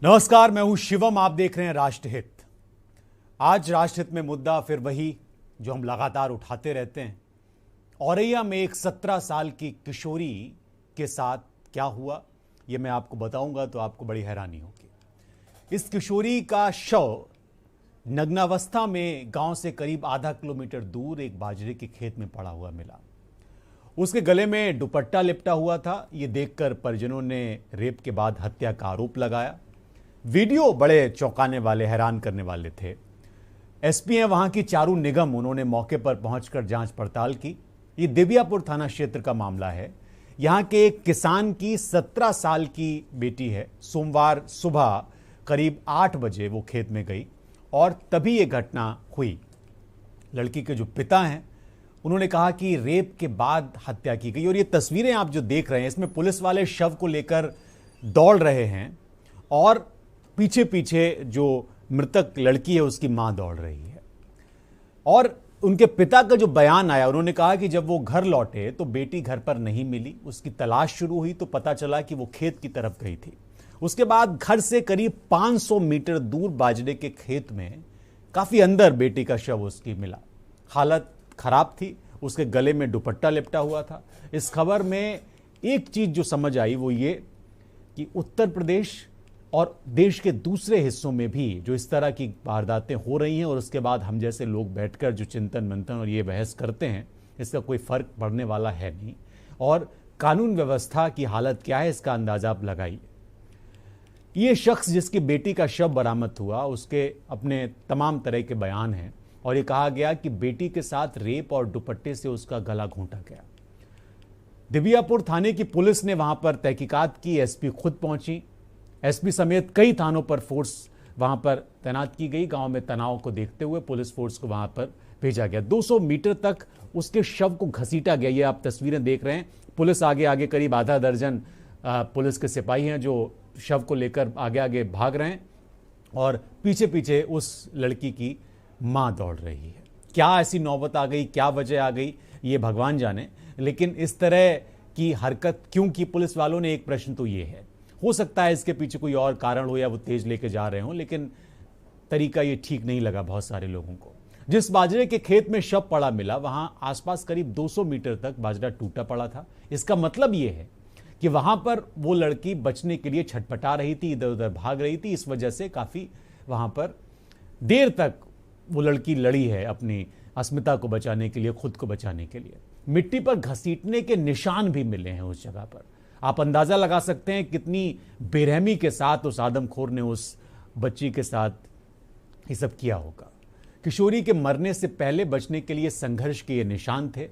नमस्कार, मैं हूं शिवम। आप देख रहे हैं राष्ट्रहित। आज राष्ट्रहित में मुद्दा फिर वही जो हम लगातार उठाते रहते हैं। औरैया में एक 17 साल की किशोरी के साथ क्या हुआ ये मैं आपको बताऊंगा तो आपको बड़ी हैरानी होगी। इस किशोरी का शव नग्नावस्था में गांव से करीब आधा किलोमीटर दूर एक बाजरे के खेत में पड़ा हुआ मिला। उसके गले में दुपट्टा लिपटा हुआ था। ये देखकर परिजनों ने रेप के बाद हत्या का आरोप लगाया। वीडियो बड़े चौंकाने वाले, हैरान करने वाले थे। एसपी हैं वहां की चारू निगम, उन्होंने मौके पर पहुंचकर जांच पड़ताल की। ये देवियापुर थाना क्षेत्र का मामला है। यहां के एक किसान की 17 साल की बेटी है। सोमवार सुबह करीब 8 बजे वो खेत में गई और तभी ये घटना हुई। लड़की के जो पिता हैं उन्होंने कहा कि रेप के बाद हत्या की गई। और ये तस्वीरें आप जो देख रहे हैं, इसमें पुलिस वाले शव को लेकर दौड़ रहे हैं और पीछे पीछे जो मृतक लड़की है उसकी मां दौड़ रही है। और उनके पिता का जो बयान आया, उन्होंने कहा कि जब वो घर लौटे तो बेटी घर पर नहीं मिली। उसकी तलाश शुरू हुई तो पता चला कि वो खेत की तरफ गई थी। उसके बाद घर से करीब 500 मीटर दूर बाजरे के खेत में काफी अंदर बेटी का शव उसकी मिला। हालत खराब थी, उसके गले में दुपट्टा लिपटा हुआ था। इस खबर में एक चीज जो समझ आई वो ये कि उत्तर प्रदेश और देश के दूसरे हिस्सों में भी जो इस तरह की वारदातें हो रही हैं और उसके बाद हम जैसे लोग बैठकर जो चिंतन मंथन और ये बहस करते हैं, इसका कोई फर्क पड़ने वाला है नहीं। और कानून व्यवस्था की हालत क्या है इसका अंदाजा आप लगाइए। ये शख्स जिसकी बेटी का शव बरामद हुआ, उसके अपने तमाम तरह के बयान हैं और ये कहा गया कि बेटी के साथ रेप और दुपट्टे से उसका गला घोंटा गया। देवियापुर थाने की पुलिस ने वहां पर तहकीकात की। एसपी खुद पहुंची। एसपी समेत कई थानों पर फोर्स वहां पर तैनात की गई। गांव में तनाव को देखते हुए पुलिस फोर्स को वहां पर भेजा गया। 200 मीटर तक उसके शव को घसीटा गया। ये आप तस्वीरें देख रहे हैं। पुलिस आगे आगे करीब आधा दर्जन पुलिस के सिपाही हैं जो शव को लेकर आगे आगे भाग रहे हैं और पीछे पीछे उस लड़की की मां दौड़ रही है। क्या ऐसी नौबत आ गई, क्या वजह आ गई, ये भगवान जाने। लेकिन इस तरह की हरकत क्यों की पुलिस वालों ने, एक प्रश्न तो ये है। हो सकता है इसके पीछे कोई और कारण हो या वो तेज लेके जा रहे हो, लेकिन तरीका ये ठीक नहीं लगा बहुत सारे लोगों को। जिस बाजरे के खेत में शव पड़ा मिला वहां आसपास करीब 200 मीटर तक बाजरा टूटा पड़ा था। इसका मतलब ये है कि वहां पर वो लड़की बचने के लिए छटपटा रही थी, इधर उधर भाग रही थी। इस वजह से काफी वहां पर देर तक वो लड़की लड़ी है अपनी अस्मिता को बचाने के लिए, खुद को बचाने के लिए। मिट्टी पर घसीटने के निशान भी मिले हैं उस जगह पर। आप अंदाजा लगा सकते हैं कितनी बेरहमी के साथ उस आदमखोर ने उस बच्ची के साथ ये सब किया होगा। किशोरी के मरने से पहले बचने के लिए संघर्ष के ये निशान थे।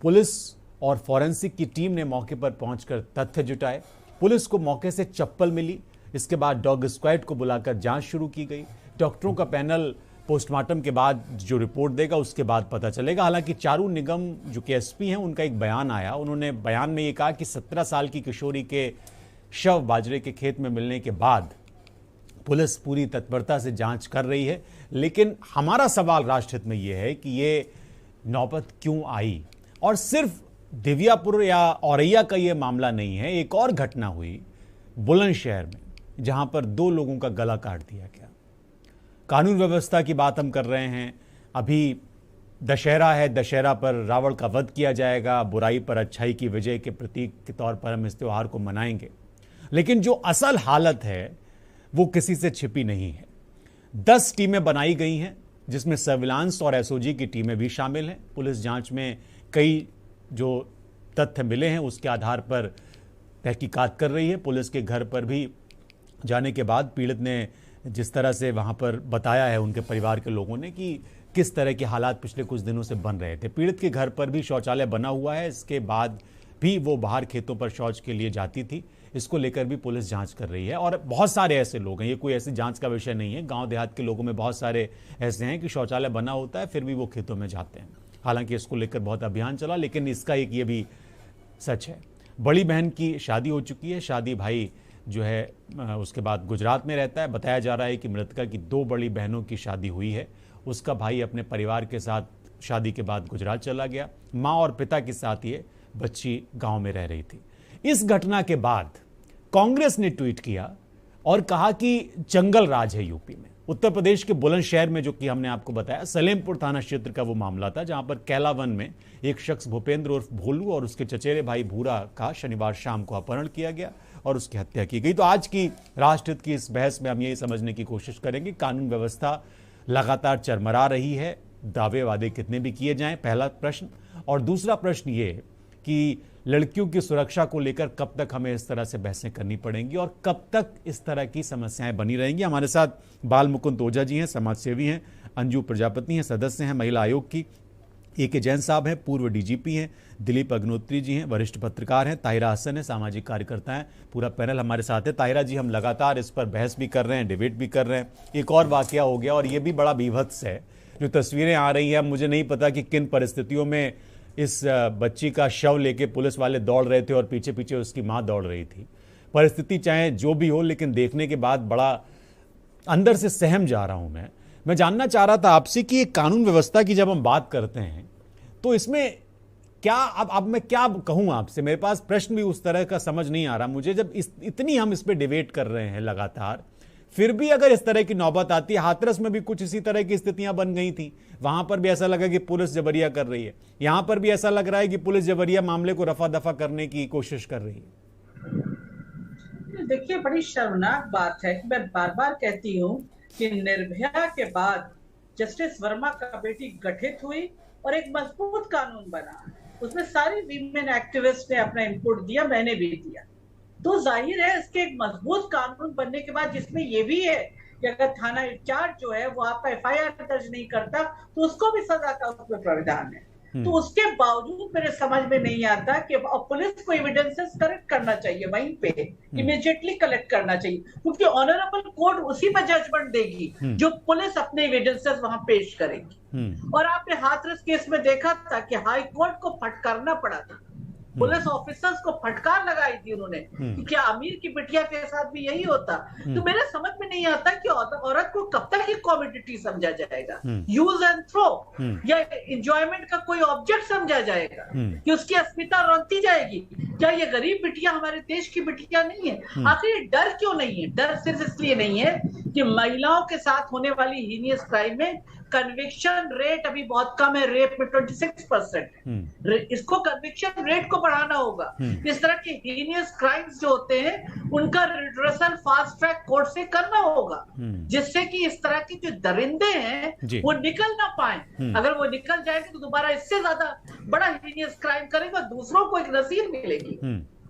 पुलिस और फॉरेंसिक की टीम ने मौके पर पहुंचकर तथ्य जुटाए। पुलिस को मौके से चप्पल मिली। इसके बाद डॉग स्क्वाड को बुलाकर जांच शुरू की गई। डॉक्टरों का पैनल पोस्टमार्टम के बाद जो रिपोर्ट देगा उसके बाद पता चलेगा। हालांकि चारू निगम जो कि एसपी हैं, उनका एक बयान आया। उन्होंने बयान में ये कहा कि 17 साल की किशोरी के शव बाजरे के खेत में मिलने के बाद पुलिस पूरी तत्परता से जांच कर रही है। लेकिन हमारा सवाल राष्ट्रहित में यह है कि ये नौबत क्यों आई। और सिर्फ देवियापुर या औरैया का ये मामला नहीं है। एक और घटना हुई बुलंदशहर में, जहां पर 2 लोगों का गला काट दिया गया। कानून व्यवस्था की बात हम कर रहे हैं। अभी दशहरा है, दशहरा पर रावण का वध किया जाएगा। बुराई पर अच्छाई की विजय के प्रतीक के तौर पर हम इस त्योहार को मनाएंगे। लेकिन जो असल हालत है वो किसी से छिपी नहीं है। 10 टीमें बनाई गई हैं जिसमें सर्विलांस और एसओजी की टीमें भी शामिल हैं। पुलिस जांच में कई जो तथ्य मिले हैं उसके आधार पर तहकीकात कर रही है। पुलिस के घर पर भी जाने के बाद पीड़ित ने जिस तरह से वहां पर बताया है उनके परिवार के लोगों ने कि किस तरह के हालात पिछले कुछ दिनों से बन रहे थे। पीड़ित के घर पर भी शौचालय बना हुआ है। इसके बाद भी वो बाहर खेतों पर शौच के लिए जाती थी। इसको लेकर भी पुलिस जांच कर रही है। और बहुत सारे ऐसे लोग हैं, ये कोई ऐसी जांच का विषय नहीं है। गांव देहात के लोगों में बहुत सारे ऐसे हैं कि शौचालय बना होता है फिर भी वो खेतों में जाते हैं। हालांकि इसको लेकर बहुत अभियान चला, लेकिन इसका एक ये भी सच है। बड़ी बहन की शादी हो चुकी है। शादी भाई जो है उसके बाद गुजरात में रहता है। बताया जा रहा है कि मृतका की 2 बड़ी बहनों की शादी हुई है। उसका भाई अपने परिवार के साथ शादी के बाद गुजरात चला गया। माँ और पिता के साथ ये बच्ची गांव में रह रही थी। इस घटना के बाद कांग्रेस ने ट्वीट किया और कहा कि जंगल राज है यूपी में। उत्तर प्रदेश के बुलंदशहर में, जो कि हमने आपको बताया, सलेमपुर थाना क्षेत्र का वो मामला था, जहां पर कैलावन में एक शख्स भूपेंद्र उर्फ भोलू और उसके चचेरे भाई भूरा का शनिवार शाम को अपहरण किया गया और उसकी हत्या की गई। तो आज की राष्ट्रहित की इस बहस में हम यही समझने की कोशिश करेंगे, कानून व्यवस्था लगातार चरमरा रही है, दावे वादे कितने भी किए जाएं, पहला प्रश्न। और दूसरा प्रश्न ये कि लड़कियों की सुरक्षा को लेकर कब तक हमें इस तरह से बहसें करनी पड़ेंगी और कब तक इस तरह की समस्याएं बनी रहेंगी। हमारे साथ बाल मुकुंद ओझा जी हैं, समाजसेवी हैं, अंजू प्रजापति हैं, सदस्य हैं महिला आयोग की, ए.के. जैन साहब हैं, पूर्व डीजीपी हैं, दिलीप अग्निहोत्री जी हैं, वरिष्ठ पत्रकार हैं, ताहिरा हसन है, सामाजिक कार्यकर्ता हैं। पूरा पैनल हमारे साथ है। ताहिरा जी, हम लगातार इस पर बहस भी कर रहे हैं, डिबेट भी कर रहे हैं। एक और वाकया हो गया और ये भी बड़ा बीभत्स है, जो तस्वीरें आ रही हैं। मुझे नहीं पता कि किन परिस्थितियों में इस बच्ची का शव लेके पुलिस वाले दौड़ रहे थे और पीछे पीछे उसकी मां दौड़ रही थी। परिस्थिति चाहे जो भी हो, लेकिन देखने के बाद बड़ा अंदर से सहम जा रहा हूं मैं जानना चाह रहा था आपसे कि कानून व्यवस्था की जब हम बात करते हैं तो इसमें क्या, अब मैं क्या कहूं आपसे, मेरे पास प्रश्न भी उस तरह का समझ नहीं आ रहा मुझे। जब इतनी हम इस पे डिबेट कर रहे हैं लगातार, फिर भी अगर इस तरह की नौबत आती है, हाथरस में भी कुछ इसी तरह की स्थितियां बन गई थी, वहां पर भी ऐसा लगा कि पुलिस जबरिया कर रही है, यहां पर भी ऐसा लग रहा है कि पुलिस जबरिया मामले को रफा दफा करने की कोशिश कर रही है। देखिए, बड़ी शर्मनाक बात है कि मैं बार बार कहती हूँ कि निर्भया के बाद जस्टिस वर्मा कमेटी गठित हुई और एक मजबूत कानून बना, उसमें सारी वीमेन एक्टिविस्ट ने अपना इनपुट दिया, मैंने भी दिया। तो जाहिर है इसके एक मजबूत कानून बनने के बाद, जिसमें ये भी है कि अगर थाना इंचार्ज जो है वो आपका एफआईआर दर्ज नहीं करता तो उसको भी सजा का उसमें प्रावधान है। तो उसके बावजूद मेरे समझ में नहीं आता कि पुलिस को एविडेंसेस कलेक्ट करना चाहिए, वहीं पे इमीडिएटली कलेक्ट करना चाहिए, क्योंकि ऑनरेबल कोर्ट उसी पर जजमेंट देगी जो पुलिस अपने एविडेंसेस वहां पेश करेगी। और आपने हाथरस केस में देखा था कि हाई कोर्ट को फटकारना पड़ा था, पुलिस ऑफिसर्स को फटकार लगाई थी उन्होंने कि क्या अमीर की बिटिया के साथ भी यही होता। तो मेरे समझ में नहीं आता कि औरत को कब तक एक कॉमोडिटी समझा जाएगा, यूज एंड थ्रो, या एंजॉयमेंट का कोई ऑब्जेक्ट समझा जाएगा कि उसकी अस्मिता रौंती जाएगी। क्या ये गरीब बिटिया हमारे देश की बिटिया नहीं है? आखिर डर क्यों नहीं है? डर सिर्फ इसलिए नहीं है कि महिलाओं के साथ होने वाली हीनियस क्राइम में कन्विक्शन रेट अभी बहुत कम है, रेप में 26%। इसको कन्विक्शन रेट को बढ़ाना होगा। इस तरह के हीनियस क्राइम्स जो होते हैं उनका रिड्रेसल फास्ट ट्रैक कोर्ट से करना होगा, जिससे कि इस तरह के जो दरिंदे हैं वो निकल ना पाए। अगर वो निकल जाएंगे तो दोबारा इससे ज्यादा बड़ा हीनियस क्राइम करेंगे, दूसरों को एक नसीर मिलेगी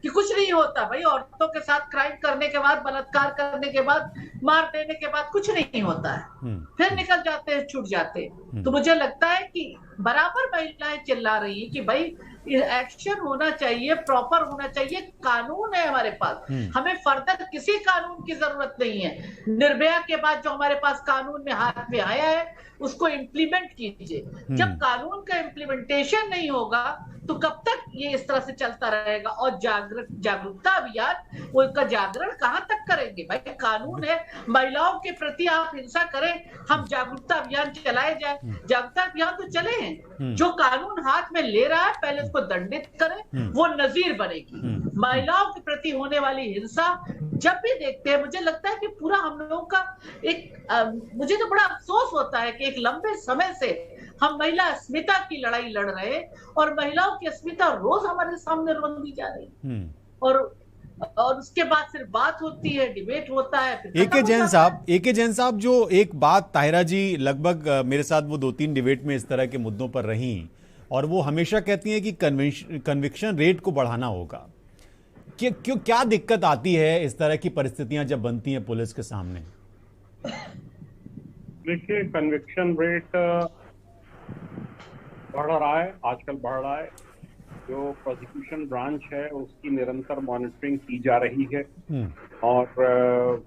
कि कुछ नहीं होता भाई, औरतों के साथ क्राइम करने के बाद, बलात्कार करने के बाद, मार देने के बाद कुछ नहीं होता है, फिर निकल जाते हैं, छूट जाते हैं। तो मुझे लगता है कि बराबर महिलाएं चिल्ला रही है कि भाई एक्शन होना चाहिए, प्रॉपर होना चाहिए, कानून है हमारे पास, हमें फर्दर किसी कानून की जरूरत नहीं है। निर्भया के बाद जो हमारे पास कानून में हाथ में आया है उसको इम्प्लीमेंट कीजिए। जब कानून का इम्प्लीमेंटेशन नहीं होगा तो कब तक ये इस तरह से चलता रहेगा? और जागरूकता अभियान, वो का जागरण कहां तक करेंगे भाई? कानून है, महिलाओं के प्रति आप हिंसा करें, हम जागरूकता अभियान चलाए जाए। जागरूकता अभियान तो चले हैं, जो कानून हाथ में ले रहा है पहले उसको दंडित करें, वो नजीर बनेगी। महिलाओं के प्रति होने वाली हिंसा जब भी देखते हैं, मुझे लगता है कि पूरा हम लोगों का मुझे तो बड़ा अफसोस होता है कि एक लंबे समय से हम महिला अस्मिता की लड़ाई लड़ रहे हैं और महिलाओं की अस्मिता रोज हमारे सामने रोन दी जा रही है, और उसके बाद सिर्फ बात होती है, डिबेट होता है। ए.के. जैन साहब, जो एक बात ताहिरा जी लगभग मेरे साथ वो 2-3 डिबेट में इस तरह के मुद्दों पर रही और वो हमेशा कहती हैं कि कन्विक्शन रेट को बढ़ाना होगा। क्यों, क्या दिक्कत आती है इस तरह की परिस्थितियां जब बनती हैं पुलिस के सामने? देखिए, कन्विक्शन रेट बढ़ रहा है, आजकल बढ़ रहा है। जो प्रोसिक्यूशन ब्रांच है उसकी निरंतर मॉनिटरिंग की जा रही है और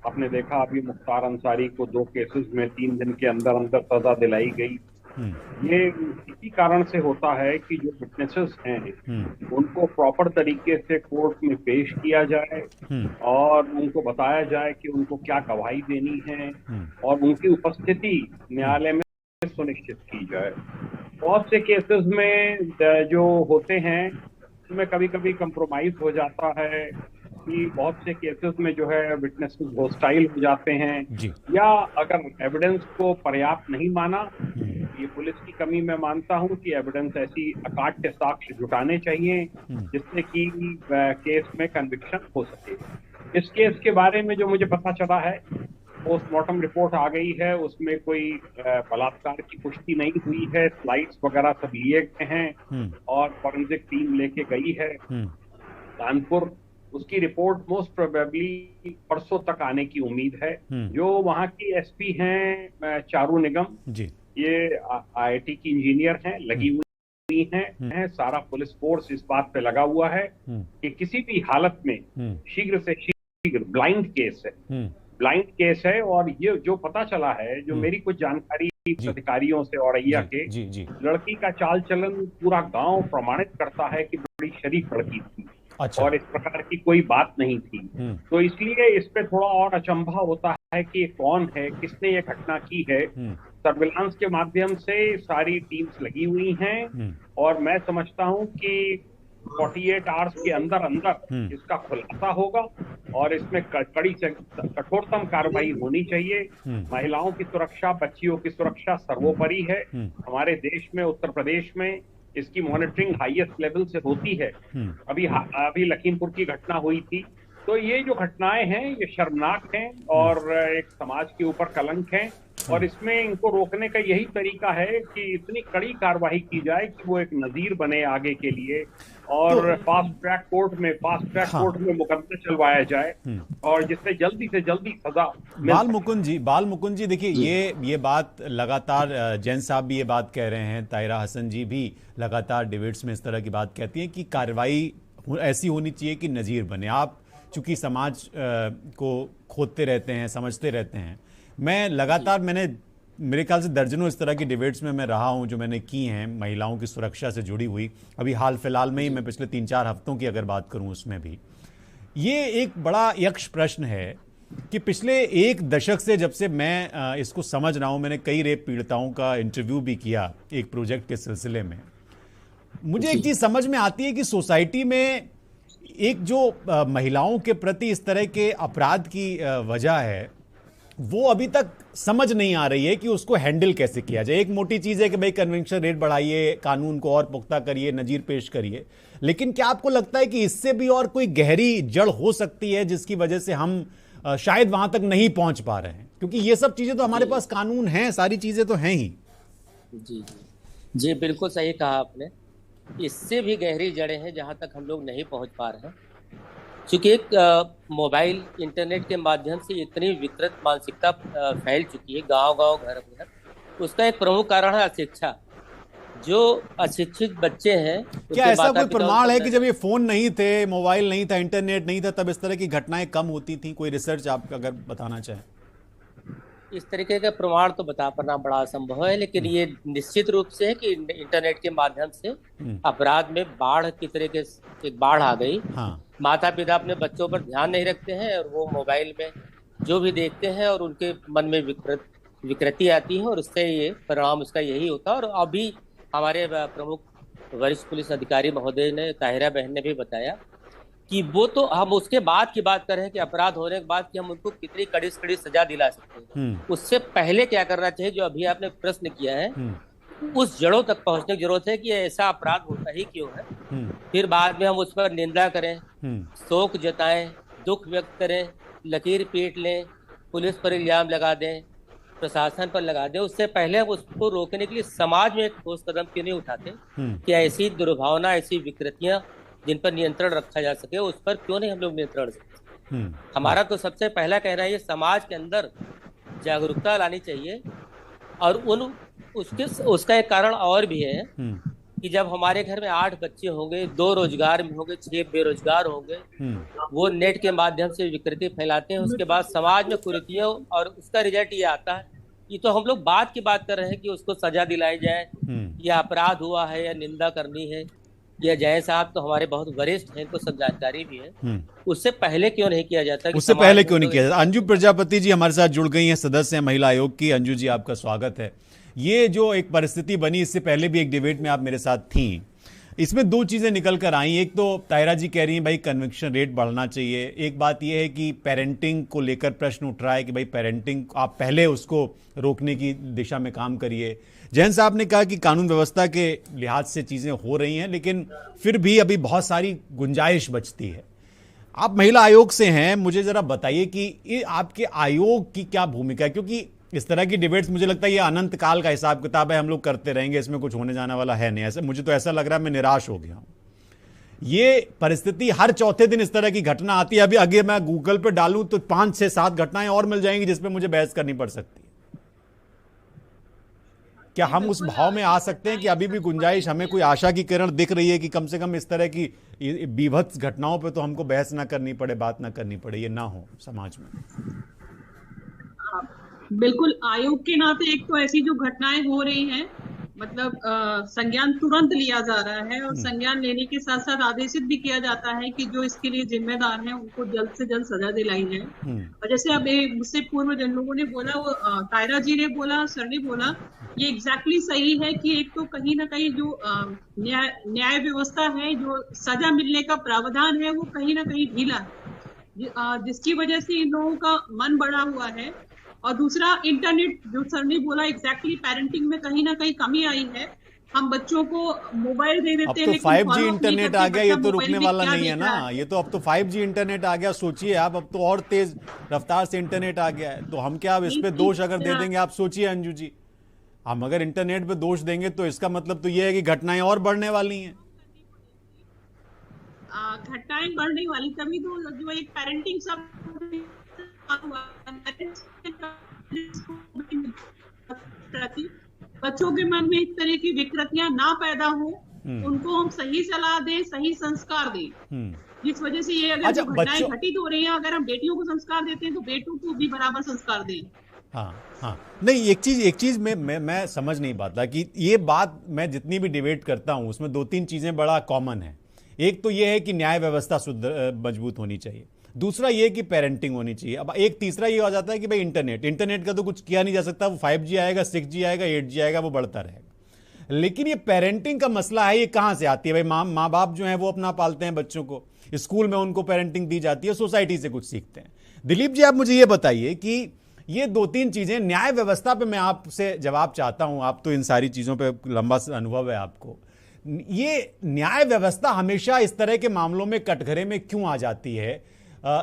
आपने देखा अभी मुख्तार अंसारी को 2 केसेस में 3 दिन के अंदर अंदर सजा दिलाई गई। ये इसी कारण से होता है कि जो विटनेसेस हैं उनको प्रॉपर तरीके से कोर्ट में पेश किया जाए और उनको बताया जाए कि उनको क्या गवाही देनी है और उनकी उपस्थिति न्यायालय में सुनिश्चित की जाए। बहुत से केसेस में जो होते हैं उसमें कभी कभी कंप्रोमाइज हो जाता है कि बहुत से केसेस में जो है विटनेसेस होस्टाइल हो जाते हैं, जी। या अगर एविडेंस को पर्याप्त नहीं माना, ये पुलिस की कमी मैं मानता हूं कि एविडेंस ऐसी अकाट्य साक्ष्य जुटाने चाहिए जिससे कि केस में कन्विक्शन हो सके। इस केस के बारे में जो मुझे पता चला है, पोस्टमार्टम रिपोर्ट आ गई है, उसमें कोई बलात्कार की पुष्टि नहीं हुई है, स्लाइड्स वगैरह सब लिए गए हैं और फॉरेंसिक टीम लेके गई है कानपुर। उसकी रिपोर्ट मोस्ट प्रोबेबली परसों तक आने की उम्मीद है। जो वहाँ की एसपी हैं चारू निगम जी, ये आईआईटी की इंजीनियर हैं, लगी हुई हैं। सारा पुलिस फोर्स इस बात पे लगा हुआ है कि किसी भी हालत में शीघ्र से शीघ्र, ब्लाइंड केस है और ये जो पता चला है, जो मेरी कुछ जानकारी अधिकारियों से औरैया के, लड़की का चाल चलन पूरा गांव प्रमाणित करता है कि बड़ी शरीफ लड़की थी। अच्छा। और इस प्रकार की कोई बात नहीं थी। तो इसलिए इस पे थोड़ा और अचंभा होता है कि ये कौन है, किसने ये घटना की है। सर्विलांस के माध्यम से सारी टीम्स लगी हुई हैं और मैं समझता हूं कि 48 आवर्स के अंदर अंदर इसका खुलासा होगा और इसमें कड़ी से कठोरतम कार्रवाई होनी चाहिए। महिलाओं की सुरक्षा, बच्चियों की सुरक्षा सर्वोपरि है। हमारे देश में, उत्तर प्रदेश में इसकी मॉनिटरिंग हाईएस्ट लेवल से होती है। अभी लखीमपुर की घटना हुई थी। तो ये जो घटनाएं हैं ये शर्मनाक हैं और एक समाज के ऊपर कलंक हैं और इसमें इनको रोकने का यही तरीका है कि इतनी कड़ी कार्रवाई की जाए कि वो एक नजीर बने आगे के लिए और फास्ट ट्रैक कोर्ट में मुकदमा चलवाया जाए और जिससे जल्दी से जल्दी सजा। बाल मुकुंद जी देखिए, ये बात लगातार जैन साहब भी ये बात कह रहे हैं, ताहिरा हसन जी भी लगातार डिबेट्स में इस तरह की बात कहती हैं कि कार्रवाई ऐसी होनी चाहिए कि नजीर बने। आप चूंकि समाज को खोदते रहते हैं, समझते रहते हैं, मैं लगातार मेरे ख्याल से दर्जनों इस तरह की डिबेट्स में मैं रहा हूं जो मैंने की हैं महिलाओं की सुरक्षा से जुड़ी हुई। अभी हाल फिलहाल में ही मैं पिछले 3-4 हफ्तों की अगर बात करूं उसमें भी ये एक बड़ा यक्ष प्रश्न है कि पिछले 1 दशक से जब से मैं इसको समझ रहा हूं, मैंने कई रेप पीड़िताओं का इंटरव्यू भी किया एक प्रोजेक्ट के सिलसिले में। मुझे एक चीज समझ में आती है कि सोसाइटी में एक जो महिलाओं के प्रति इस तरह के अपराध की वजह है वो अभी तक समझ नहीं आ रही है कि उसको हैंडल कैसे किया जाए। एक मोटी चीज है कि भाई कन्वेंशन रेट बढ़ाइए, कानून को और पुख्ता करिए, नजीर पेश करिए, लेकिन क्या आपको लगता है कि इससे भी और कोई गहरी जड़ हो सकती है जिसकी वजह से हम शायद वहां तक नहीं पहुंच पा रहे हैं? क्योंकि ये सब चीजें तो हमारे पास कानून हैं, सारी चीजें तो हैं ही। जी बिल्कुल सही कहा आपने। इससे भी गहरी जड़ें हैं जहां तक हम लोग नहीं पहुंच पा रहे हैं। चूंकि एक मोबाइल इंटरनेट के माध्यम से इतनी विकृत मानसिकता फैल चुकी है गांव-गांव, घर-घर, उसका एक प्रमुख कारण है अशिक्षा। जो अशिक्षित बच्चे हैं, क्या ऐसा कोई प्रमाण है कि जब ये फोन नहीं थे, मोबाइल नहीं था, इंटरनेट नहीं था, तब इस तरह की घटनाएं कम होती थी? कोई रिसर्च आप अगर बताना चाहें। इस तरीके का प्रमाण तो बता पाना बड़ा असंभव है, लेकिन ये निश्चित रूप से है कि इंटरनेट के माध्यम से अपराध में बाढ़ की तरह के एक बाढ़ आ गई। माता पिता अपने बच्चों पर ध्यान नहीं रखते हैं और वो मोबाइल में जो भी देखते हैं और उनके मन में विकृति आती है और उससे ये परिणाम उसका यही होता है। और अभी हमारे प्रमुख वरिष्ठ पुलिस अधिकारी महोदय ने, ताहिरा बहन ने भी बताया कि वो तो हम उसके बाद की बात कर रहे हैं कि अपराध होने के बाद कि हम उनको कितनी कड़ी से कड़ी सजा दिला सकते हैं। उससे पहले क्या करना चाहिए, जो अभी आपने प्रश्न किया है, उस जड़ों तक पहुंचने की जरूरत है कि ऐसा अपराध होता ही क्यों है। फिर बाद में हम उस पर निंदा करें, शोक जताएं, दुख व्यक्त करें, लकीर पीट लें, पुलिस पर इल्जाम लगा दें, प्रशासन पर लगा दें। उससे पहले हम उसको रोकने के लिए समाज में एक ठोस कदम क्यों नहीं उठाते कि ऐसी दुर्भावना, ऐसी विकृतियां जिन पर नियंत्रण रखा जा सके, उस पर क्यों नहीं हम लोग नियंत्रण सकते। हमारा तो सबसे पहला कहना है ये समाज के अंदर जागरूकता लानी चाहिए। और उसका एक कारण और भी है कि जब हमारे घर में 8 बच्चे होंगे, 2 रोजगार में होंगे, 6 बेरोजगार होंगे, वो नेट के माध्यम से विकृति फैलाते हैं, उसके बाद समाज में कुरीतियां, और उसका रिजल्ट ये आता है। ये तो हम लोग बात की बात कर रहे हैं कि उसको सजा दिलाई जाए, या अपराध हुआ है या निंदा करनी है। या जय साहब तो हमारे बहुत वरिष्ठ हैं, इनको सब जानकारी भी है। उससे पहले क्यों नहीं किया जाता? उससे पहले क्यों नहीं किया जाता? अंजू प्रजापति जी हमारे साथ जुड़ गई हैं, सदस्य हैं महिला आयोग की। अंजू जी, आपका स्वागत है। ये जो एक परिस्थिति बनी, इससे पहले भी एक डिबेट में आप मेरे साथ थी, इसमें दो चीजें निकल कर आई। एक तो तायरा जी कह रही हैं भाई कन्विक्शन रेट बढ़ना चाहिए। एक बात यह है कि पेरेंटिंग को लेकर प्रश्न उठ रहा है कि भाई पेरेंटिंग आप पहले उसको रोकने की दिशा में काम करिए। जैन साहब ने कहा कि कानून व्यवस्था के लिहाज से चीजें हो रही हैं, लेकिन फिर भी अभी बहुत सारी गुंजाइश बचती है। आप महिला आयोग से हैं, मुझे जरा बताइए कि ये आपके आयोग की क्या भूमिका है, क्योंकि इस तरह की डिबेट्स मुझे लगता है ये अनंत काल का हिसाब किताब है, हम लोग करते रहेंगे, इसमें कुछ होने जाने वाला है नहीं। ऐसे मुझे तो ऐसा लग रहा है मैं निराश हो गया हूं। ये परिस्थिति हर चौथे दिन इस तरह की घटना आती है। अभी आगे मैं गूगल पे डालूं तो 5 से 7 घटनाएं और मिल जाएंगी जिसपे मुझे बहस करनी पड़ सकती है। क्या हम उस भाव में आ सकते हैं कि अभी भी गुंजाइश, हमें कोई आशा की किरण दिख रही है कि कम से कम इस तरह की बीभत्स घटनाओं पे तो हमको बहस ना करनी पड़े, बात ना करनी पड़े, ये ना हो समाज में? बिल्कुल, आयोग के नाते एक तो ऐसी जो घटनाएं हो रही हैं, मतलब संज्ञान तुरंत लिया जा रहा है और संज्ञान लेने के साथ साथ आदेशित भी किया जाता है कि जो इसके लिए जिम्मेदार हैं उनको जल्द से जल्द सजा दिलाई जाए। और जैसे अब मुझसे पूर्व जिन लोगों ने बोला, वो तायरा जी ने बोला, सर ने बोला, ये एग्जैक्टली सही है कि एक तो कहीं ना कहीं जो न्याय व्यवस्था है, जो सजा मिलने का प्रावधान है, वो कहीं ना कहीं ढीला है, जिसकी वजह से इन लोगों का मन बढ़ा हुआ है। और दूसरा, इंटरनेट, जो सर ने बोला, एग्जैक्टली पेरेंटिंग में कहीं ना कहीं कमी आई है। हम बच्चों को मोबाइल दे देते हैं, अब तो 5G इंटरनेट आ गया, ये तो रुकने वाला नहीं है ना। ये तो अब तो 5G इंटरनेट आ गया, सोचिए आप, अब तो और तेज रफ्तार से इंटरनेट आ गया है। तो हम क्या अब इस पे दोष अगर दे देंगे? आप सोचिए अंजू जी, हम अगर इंटरनेट पे दोष देंगे तो इसका मतलब तो ये है कि घटनाएं और बढ़ने वाली हैं। घटनाएं बढ़ने वाली, तभी तो जो एक पेरेंटिंग सब बच्चों के मन में इस तरह की विकृतियां ना पैदा हो, उनको हम सही सलाह दें, सही संस्कार दें, जिस वजह से ये अगर घटनाएं घटित हो रही हैं, अगर हम बेटियों को संस्कार देते हैं तो बेटों को भी बराबर संस्कार दें। हाँ, नहीं, एक चीज मैं समझ नहीं पाता कि ये बात, मैं जितनी भी डिबेट करता हूं उसमें 2-3 चीजें बड़ा कॉमन है। एक तो ये है कि न्याय व्यवस्था मजबूत होनी चाहिए, दूसरा ये कि पेरेंटिंग होनी चाहिए। अब एक तीसरा ये हो जाता है कि भाई इंटरनेट का तो कुछ किया नहीं जा सकता, वो 5G आएगा, 6G आएगा, 8G आएगा, वो बढ़ता रहेगा। लेकिन ये पेरेंटिंग का मसला है, ये कहां से आती है? भाई माँ बाप जो है वो अपना पालते हैं बच्चों को, स्कूल में उनको पेरेंटिंग दी जाती है, सोसाइटी से कुछ सीखते हैं। दिलीप जी, आप मुझे ये बताइए कि ये 2-3 चीजें, न्याय व्यवस्था पे मैं आपसे जवाब चाहता हूं, आप तो इन सारी चीजों पे लंबा अनुभव है आपको। ये न्याय व्यवस्था हमेशा इस तरह के मामलों में कटघरे में क्यों आ जाती है?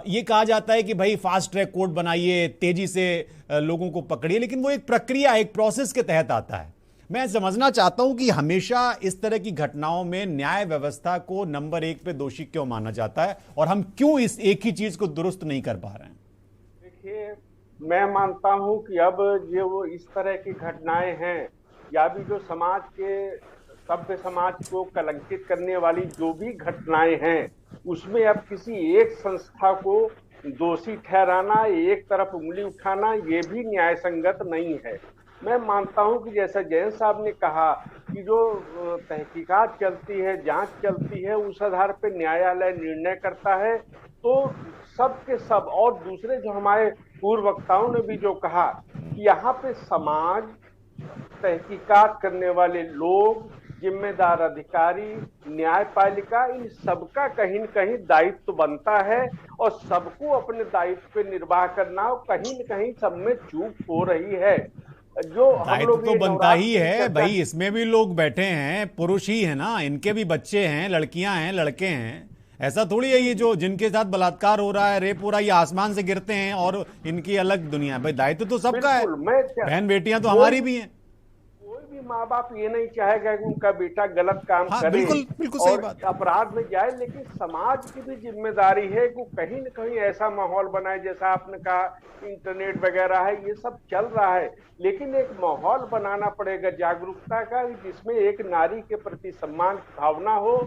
ये कहा जाता है कि भाई फास्ट ट्रैक कोर्ट बनाइए, तेजी से लोगों को पकड़िए, लेकिन वो एक प्रक्रिया, एक प्रोसेस के तहत आता है। मैं समझना चाहता हूं कि हमेशा इस तरह की घटनाओं में न्याय व्यवस्था को नंबर 1 पे दोषी क्यों माना जाता है और हम क्यों इस एक ही चीज को दुरुस्त नहीं कर पा रहे हैं? देखिए, मैं मानता हूं कि अब ये वो इस तरह की घटनाएं हैं, या भी जो समाज के, सभ्य समाज को कलंकित करने वाली जो भी घटनाएं हैं, उसमें अब किसी एक संस्था को दोषी ठहराना, एक तरफ उंगली उठाना, ये भी न्याय संगत नहीं है। मैं मानता हूं कि जैसा जैन साहब ने कहा कि जो तहकीकात चलती है, जांच चलती है, उस आधार पर न्यायालय निर्णय करता है। तो सब के सब, और दूसरे जो हमारे पूर्व वक्ताओं ने भी जो कहा कि यहाँ पे समाज, तहकीकात करने वाले लोग, जिम्मेदार अधिकारी, न्यायपालिका, इन सबका कहीं न कहीं दायित्व बनता है और सबको अपने दायित्व पे निर्वाह करना, कहीं न कहीं सब में चूक हो रही है। जो दायित्व तो बनता ही है भाई, इसमें भी लोग बैठे हैं, पुरुष ही है ना, इनके भी बच्चे हैं, लड़कियां हैं, लड़के हैं। ऐसा थोड़ी है ये जो जिनके साथ बलात्कार हो रहा है, रेप हो रहा है, ये आसमान से गिरते हैं और इनकी अलग दुनिया है। भाई दायित्व तो सबका है, बहन बेटियां तो हमारी भी हैं। माँ बाप ये नहीं चाहेगा कि उनका बेटा गलत काम करे, बिल्कुल सही बात, अपराध में जाए, लेकिन समाज की भी जिम्मेदारी है कि कहीं न कहीं ऐसा माहौल बनाए, जैसा आपने कहा इंटरनेट वगैरह है, ये सब चल रहा है, लेकिन एक माहौल बनाना पड़ेगा जागरूकता का, जिसमें एक नारी के प्रति सम्मान की भावना हो,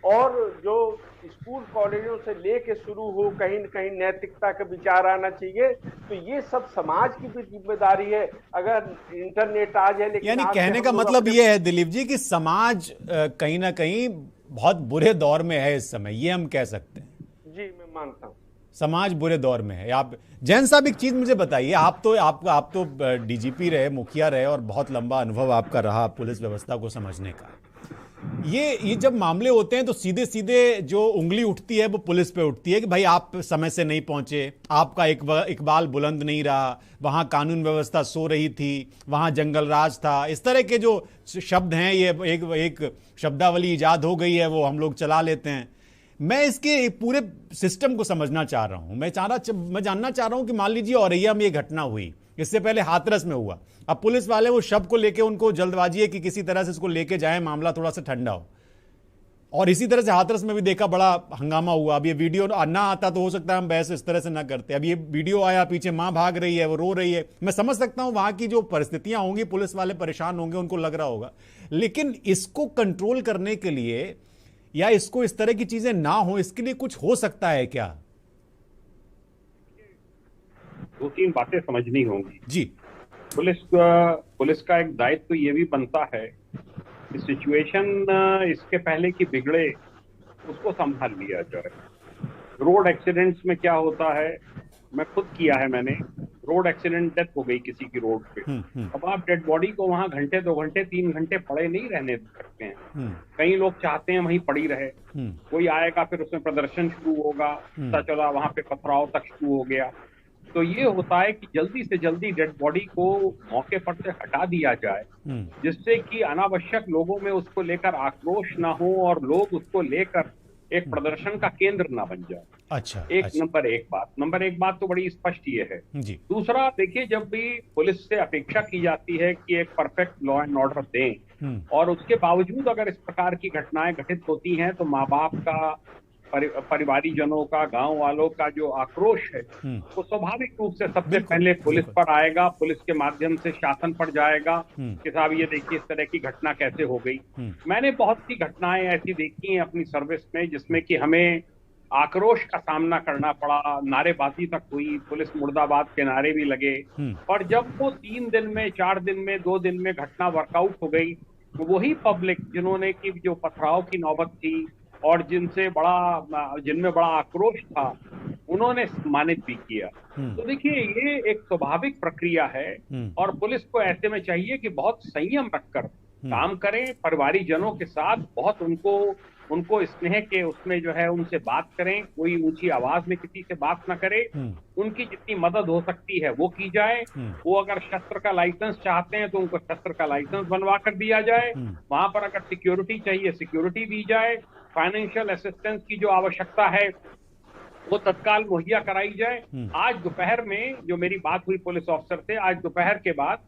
और जो स्कूल कॉलेजों से लेके शुरू हो, कहीं न कहीं नैतिकता का विचार आना चाहिए। तो ये सब समाज की भी जिम्मेदारी है। अगर इंटरनेट आ जाए, लेकिन यानी कहने का मतलब ये है दिलीप जी कि समाज कहीं ना कहीं बहुत बुरे दौर में है इस समय, ये हम कह सकते हैं। जी, मैं मानता हूँ समाज बुरे दौर में है। आप जैन साहब एक चीज मुझे बताइए, आप तो डीजीपी रहे, मुखिया रहे और बहुत लंबा अनुभव आपका रहा पुलिस व्यवस्था को समझने का। ये जब मामले होते हैं तो सीधे सीधे जो उंगली उठती है वो पुलिस पे उठती है कि भाई आप समय से नहीं पहुंचे, आपका इकबाल बुलंद नहीं रहा, वहां कानून व्यवस्था सो रही थी, वहां जंगल राज था। इस तरह के जो शब्द हैं, ये एक शब्दावली इजाद हो गई है, वो हम लोग चला लेते हैं। मैं इसके पूरे सिस्टम को समझना चाह रहा हूं। मैं जानना चाह रहा हूं कि मान लीजिए औरैया में ये घटना हुई, इससे पहले हाथरस में हुआ, अब पुलिस वाले वो शव को लेके, उनको जल्दबाजी है कि किसी तरह से इसको लेके जाए, मामला थोड़ा सा ठंडा हो, और इसी तरह से हाथरस में भी देखा बड़ा हंगामा हुआ। अब ये वीडियो ना आता तो हो सकता है हम बहस इस तरह से ना करते। अब ये वीडियो आया, पीछे मां भाग रही है, वो रो रही है। मैं समझ सकता हूं वहां की जो परिस्थितियां होंगी, पुलिस वाले परेशान होंगे, उनको लग रहा होगा, लेकिन इसको कंट्रोल करने के लिए या इसको इस तरह की चीजें ना हो, इसके लिए कुछ हो सकता है क्या? दो तीन बातें समझनी होंगी जी। पुलिस का एक दायित्व ये भी बनता है कि सिचुएशन इसके पहले कि बिगड़े उसको संभाल लिया जाए। रोड एक्सीडेंट्स में क्या होता है, मैं खुद किया है, मैंने रोड एक्सीडेंट, डेथ हो गई किसी की रोड पे, अब आप डेड बॉडी को वहां घंटे 2 घंटे 3 घंटे पड़े नहीं रहने सकते हैं। कई लोग चाहते हैं वहीं पड़ी रहे, कोई आएगा फिर उसमें प्रदर्शन शुरू होगा, पता चला वहां पे पथराव तक शुरू हो गया। तो ये होता है कि जल्दी से जल्दी डेड बॉडी को मौके पर से हटा दिया जाए, जिससे कि अनावश्यक लोगों में उसको लेकर आक्रोश ना हो और लोग उसको लेकर एक प्रदर्शन का केंद्र ना बन जाए। अच्छा, नंबर एक बात तो बड़ी स्पष्ट ये है जी। दूसरा, देखिए, जब भी पुलिस से अपेक्षा की जाती है कि एक परफेक्ट लॉ एंड ऑर्डर दें, और उसके बावजूद अगर इस प्रकार की घटनाएं घटित होती हैं, तो माँ बाप का, परिवारी जनों का, गांव वालों का जो आक्रोश है वो स्वाभाविक रूप से सबसे पहले पुलिस पर आएगा, पुलिस के माध्यम से शासन पर जाएगा कि साहब ये देखिए इस तरह की घटना कैसे हो गई। मैंने बहुत सी घटनाएं ऐसी देखी हैं अपनी सर्विस में जिसमें कि हमें आक्रोश का सामना करना पड़ा, नारेबाजी तक हुई, पुलिस मुर्दाबाद के नारे भी लगे, और जब वो 3 दिन में, 4 दिन में, 2 दिन में घटना वर्कआउट हो गई, तो वही पब्लिक जिन्होंने की जो पथराव की नौबत थी और जिनमें बड़ा आक्रोश था, उन्होंने सम्मानित भी किया। तो देखिए, ये एक स्वाभाविक प्रक्रिया है, और पुलिस को ऐसे में चाहिए कि बहुत संयम रखकर काम करें, परिवारी जनों के साथ बहुत उनको स्नेह के उसमें जो है उनसे बात करें, कोई ऊंची आवाज में किसी से बात ना करे, उनकी जितनी मदद हो सकती है वो की जाए। वो अगर शस्त्र का लाइसेंस चाहते हैं तो उनको शस्त्र का लाइसेंस बनवा कर दिया जाए, वहां पर अगर सिक्योरिटी चाहिए सिक्योरिटी दी जाए, फाइनेंशियल असिस्टेंस की जो आवश्यकता है वो तत्काल मुहैया कराई जाए। आज दोपहर में जो मेरी बात हुई पुलिस ऑफिसर से, आज दोपहर के बाद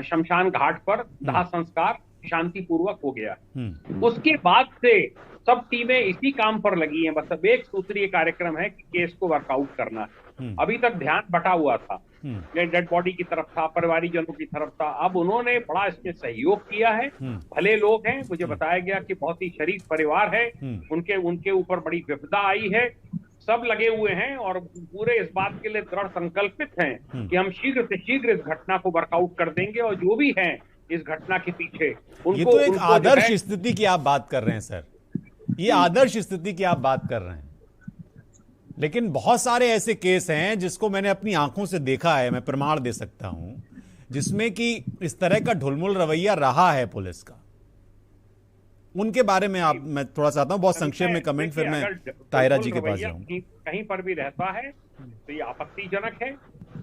शमशान घाट पर दाह संस्कार शांतिपूर्वक हो गया। उसके बाद से सब टीमें इसी काम पर लगी हैं, बस अब एक सूत्रीय कार्यक्रम है कि केस को वर्कआउट करना है। अभी तक ध्यान बटा हुआ था, डेड बॉडी की तरफ था, परिवारी जनों की तरफ था, अब उन्होंने बड़ा इसमें सहयोग किया है। भले लोग हैं, मुझे बताया गया कि बहुत ही शरीफ परिवार है, उनके ऊपर बड़ी विपदा आई है, सब लगे हुए हैं और पूरे इस बात के लिए दृढ़ संकल्पित हैं कि हम शीघ्र से शीघ्र इस घटना को वर्कआउट कर देंगे, और जो भी हैं इस घटना के पीछे उनको, ये तो एक आदर्श स्थिति की आप बात कर रहे हैं सर, ये आदर्श स्थिति की आप बात कर रहे हैं, लेकिन बहुत सारे ऐसे केस हैं जिसको मैंने अपनी आंखों से देखा है, मैं प्रमाण दे सकता हूं, जिसमें कि इस तरह का ढुलमुल रवैया रहा है पुलिस का। उनके बारे में मैं थोड़ा चाहता हूं बहुत संक्षेप में कमेंट, फिर मैं ताहिरा जी के पास जाऊंगा। कहीं पर भी रहता है तो ये आपत्तिजनक है।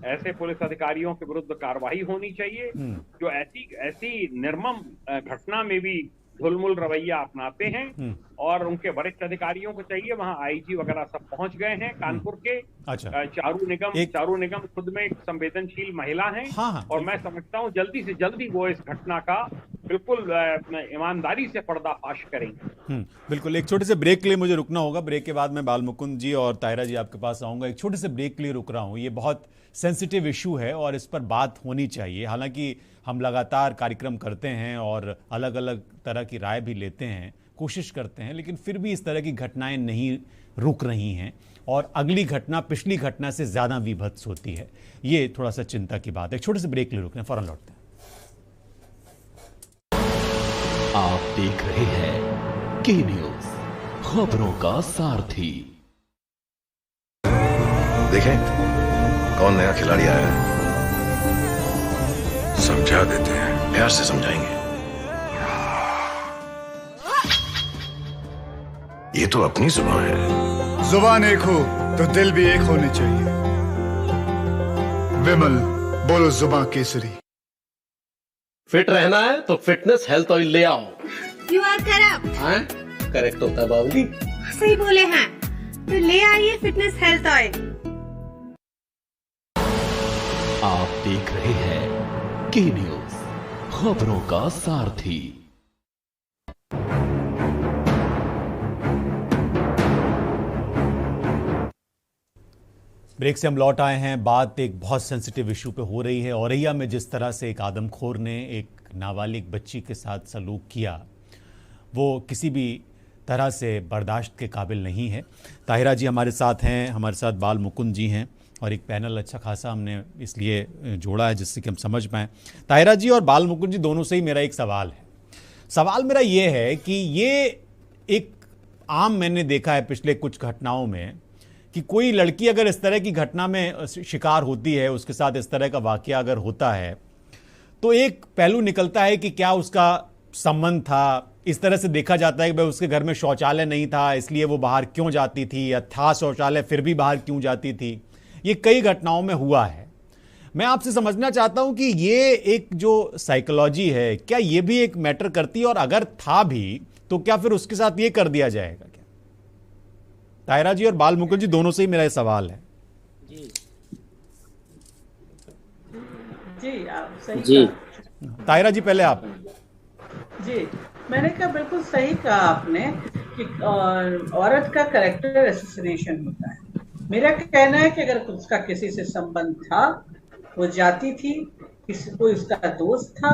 ऐसे पुलिस अधिकारियों के विरुद्ध कार्रवाई होनी चाहिए जो ऐसी निर्मम घटना में भी ढुलमुल रवैया अपनाते हैं, और उनके वरिष्ठ अधिकारियों को चाहिए, वहां आईजी वगैरह सब पहुंच गए हैं कानपुर के। अच्छा। चारू निगम खुद में एक संवेदनशील महिला हैं। हाँ। और मैं समझता हूं जल्दी से जल्दी वो इस घटना का बिल्कुल ईमानदारी से पर्दाफाश करेंगे। बिल्कुल। एक छोटे से ब्रेक के लिए मुझे रुकना होगा, ब्रेक के बाद मैं बालमुकुंद जी और ताहिरा जी आपके पास आऊंगा। एक छोटे से ब्रेक के लिए रुक रहा हूं, ये बहुत सेंसिटिव इशू है और इस पर बात होनी चाहिए। हालांकि हम लगातार कार्यक्रम करते हैं और अलग अलग तरह की राय भी लेते हैं, कोशिश करते हैं, लेकिन फिर भी इस तरह की घटनाएं नहीं रुक रही हैं और अगली घटना पिछली घटना से ज्यादा विभत्स होती है। ये थोड़ा सा चिंता की बात है। एक छोटे से ब्रेक के लिए रुकते हैं, फौरन लौटते हैं। आप देख रहे हैं के न्यूज, खबरों का सारथी। देखें कौन नया खिलाड़ी आया है, समझा देते हैं, प्यार से समझाएंगे। ये तो अपनी जुबान है। जुबान एक हो तो दिल भी एक होने चाहिए। विमल, बोलो जुबान केसरी। फिट रहना है तो फिटनेस हेल्थ ऑयल ले आओ। You are correct. हाँ, करेक्ट होता है बाबूली। सही बोले हैं, तो ले आइए फिटनेस हेल्थ ऑयल। आप देख रहे हैं के न्यूज, खबरों का सारथी। ब्रेक से हम लौट आए हैं। बात एक बहुत सेंसिटिव इशू पे हो रही है। औरैया में जिस तरह से एक आदमखोर ने एक नाबालिग बच्ची के साथ सलूक किया, वो किसी भी तरह से बर्दाश्त के काबिल नहीं है। ताहिरा जी हमारे साथ हैं, हमारे साथ बाल मुकुंद जी हैं, और एक पैनल अच्छा खासा हमने इसलिए जोड़ा है जिससे कि हम समझ पाएँ। ताहिरा जी और बाल मुकुंद जी दोनों से ही मेरा एक सवाल है। सवाल मेरा ये है कि ये एक आम मैंने देखा है पिछले कुछ घटनाओं में कि कोई लड़की अगर इस तरह की घटना में शिकार होती है, उसके साथ इस तरह का वाकया अगर होता है, तो एक पहलू निकलता है कि क्या उसका संबंध था। इस तरह से देखा जाता है कि भाई उसके घर में शौचालय नहीं था इसलिए वो बाहर क्यों जाती थी, या था शौचालय फिर भी बाहर क्यों जाती थी। ये कई घटनाओं में हुआ है। मैं आपसे समझना चाहता हूं कि ये एक जो साइकोलॉजी है, क्या ये भी एक मैटर करती है, और अगर था भी तो क्या फिर उसके साथ ये कर दिया जाएगा क्या? ताहिरा जी और बाल मुकुंद जी दोनों से ही मेरा सवाल है। जी आप सही जी ताहिरा जी पहले आप। जी मैंने कहा बिल्कुल सही कहा आपने कि औरत का कैरेक्टर एसोसिएशन होता है। मेरा कहना है कि अगर उसका किसी से संबंध था, वो जाती थी, किसी कोई उसका दोस्त था,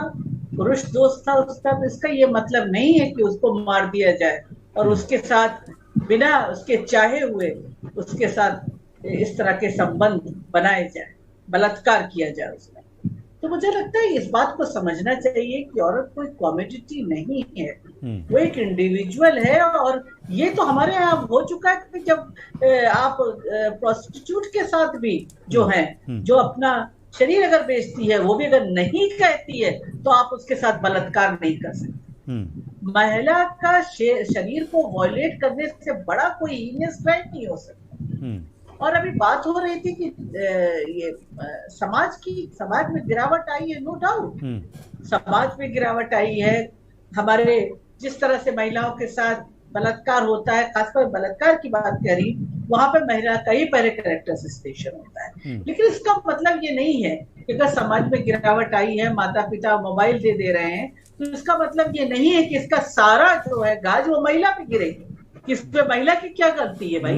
पुरुष दोस्त था उसका, तो इसका ये मतलब नहीं है कि उसको मार दिया जाए और उसके साथ बिना उसके चाहे हुए उसके साथ इस तरह के संबंध बनाए जाए, बलात्कार किया जाए उसमें। तो मुझे लगता है इस बात को समझना चाहिए कि औरत कोई कमोडिटी नहीं है, वो एक इंडिविजुअल है। और ये तो हमारे यहाँ हो चुका है कि जब आप प्रोस्टिट्यूट के साथ भी जो है, जो अपना शरीर अगर बेचती है, वो भी अगर नहीं कहती है तो आप उसके साथ बलात्कार नहीं कर सकते। महिला का शरीर को वॉयलेट करने से बड़ा कोई हीनियस क्राइम नहीं हो सकता। और अभी बात हो रही थी कि ये समाज में गिरावट आई है, नो डाउट समाज में गिरावट आई है। हमारे जिस तरह से महिलाओं के साथ बलात्कार होता है, खासकर बलात्कार की बात करी, वहां पर महिला का ही पहले कैरेक्टर एसोसिएशन होता है। लेकिन इसका मतलब ये नहीं है कि अगर समाज में गिरावट आई है, माता पिता मोबाइल दे रहे हैं, तो इसका मतलब ये नहीं है कि इसका सारा जो है गाज वो महिला पे गिरेगी। किस पे महिला की क्या गलती है भाई?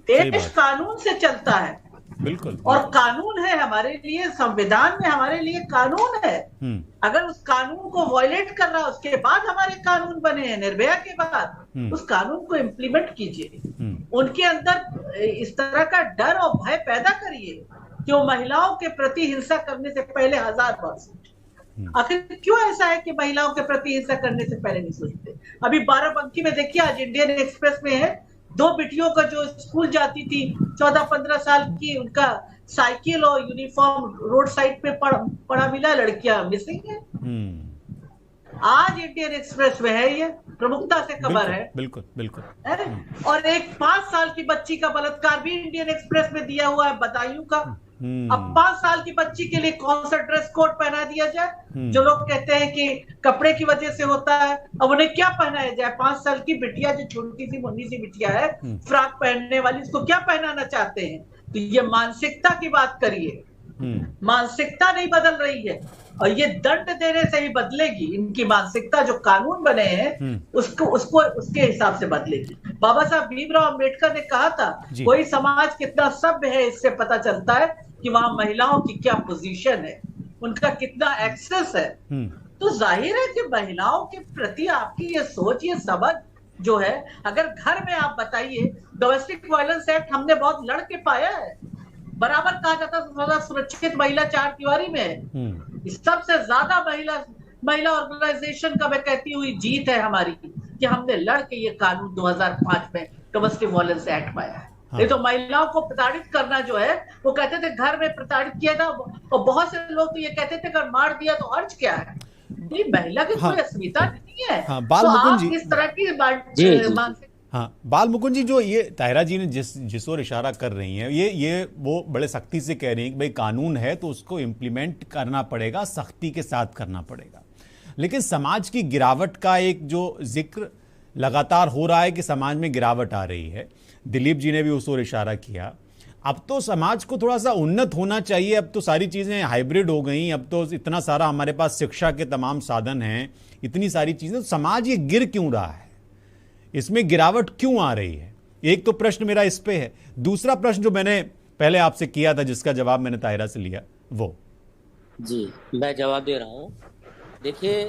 देश कानून से चलता है, बिल्कुल, और कानून है हमारे लिए, संविधान में हमारे लिए कानून है। अगर उस कानून को वॉयलेट कर रहा है, उसके बाद हमारे कानून बने हैं, निर्भया के बाद, उस कानून को इम्प्लीमेंट कीजिए। उनके अंदर इस तरह का डर और भय पैदा करिए कि वो महिलाओं के प्रति हिंसा करने से पहले 1000 बार सोचें। आखिर क्यों ऐसा है कि महिलाओं के प्रति हिंसा करने से पहले नहीं सोचते? अभी बाराबंकी में देखिए, आज इंडियन एक्सप्रेस में है, 2 बेटियों का जो स्कूल जाती थी, 14-15 साल की, उनका साइकिल और यूनिफॉर्म रोड साइड पे पड़ा मिला, लड़कियां मिसिंग है। आज इंडियन एक्सप्रेस में है, ये प्रमुखता से खबर है। बिल्कुल बिल्कुल। और एक 5 साल की बच्ची का बलात्कार भी इंडियन एक्सप्रेस में दिया हुआ है, बदायूं का। अब 5 साल की बच्ची के लिए कौन सा ड्रेस कोड पहना दिया जाए? जो लोग कहते हैं कि कपड़े की वजह से होता है, अब उन्हें क्या पहनाया जाए? 5 साल की बिटिया, जो छोटी सी मुन्नी सी बिटिया है, फ्रॉक पहनने वाली, इसको क्या पहनाना चाहते हैं? तो ये मानसिकता की बात करिए। मानसिकता नहीं बदल रही है, और ये दंड देने से ही बदलेगी। इनकी मानसिकता, जो कानून बने हैं, उसको उसके हिसाब से बदलेगी। बाबा साहब भीमराव अम्बेडकर ने कहा था, कोई समाज कितना सभ्य है इससे पता चलता है कि वहां महिलाओं की क्या पोजीशन है, उनका कितना एक्सेस है। तो जाहिर है कि महिलाओं के प्रति आपकी ये सोच, ये समझ जो है, अगर घर में आप बताइए, डोमेस्टिक वायलेंस एक्ट हमने बहुत लड़ के पाया है, बराबर कहा जाता था सुरक्षित महिला 4 दीवारी में है। सबसे ज्यादा महिला ऑर्गेनाइजेशन का मैं कहती हुई जीत है हमारी कि हमने लड़ के ये कानून 2005 में डोमेस्टिक वायलेंस एक्ट पाया है। नहीं तो महिलाओं को प्रताड़ित करना जो है, वो कहते थे घर में प्रताड़ित किया था, और बहुत से लोग तो ये कहते थे अगर मार दिया तो अर्ज क्या है? महिला की कोई अस्मिता नहीं है। बाल तो मुकुंद आप जी, इस तरह की हाँ, बाल मुकुंद जी, जो ये ताहिरा जी ने जिस ओर इशारा कर रही हैं, ये वो बड़े सख्ती से कह रही हैं कि भाई कानून है तो उसको इम्प्लीमेंट करना पड़ेगा, सख्ती के साथ करना पड़ेगा। लेकिन समाज की गिरावट का एक जो जिक्र लगातार हो रहा है कि समाज में गिरावट आ रही है, दिलीप जी ने भी उस ओर इशारा किया। अब तो समाज को थोड़ा सा उन्नत होना चाहिए, अब तो सारी चीज़ें हाइब्रिड हो गई, अब तो इतना सारा हमारे पास शिक्षा के तमाम साधन हैं, इतनी सारी चीज़ें, तो समाज ये गिर क्यों रहा है, इसमें गिरावट क्यों आ रही है? एक तो प्रश्न मेरा इस पे है। दूसरा प्रश्न जो मैंने पहले आपसे किया था, जिसका जवाब मैंने ताहिरा से लिया, वो जी मैं जवाब दे रहा हूँ। देखिए,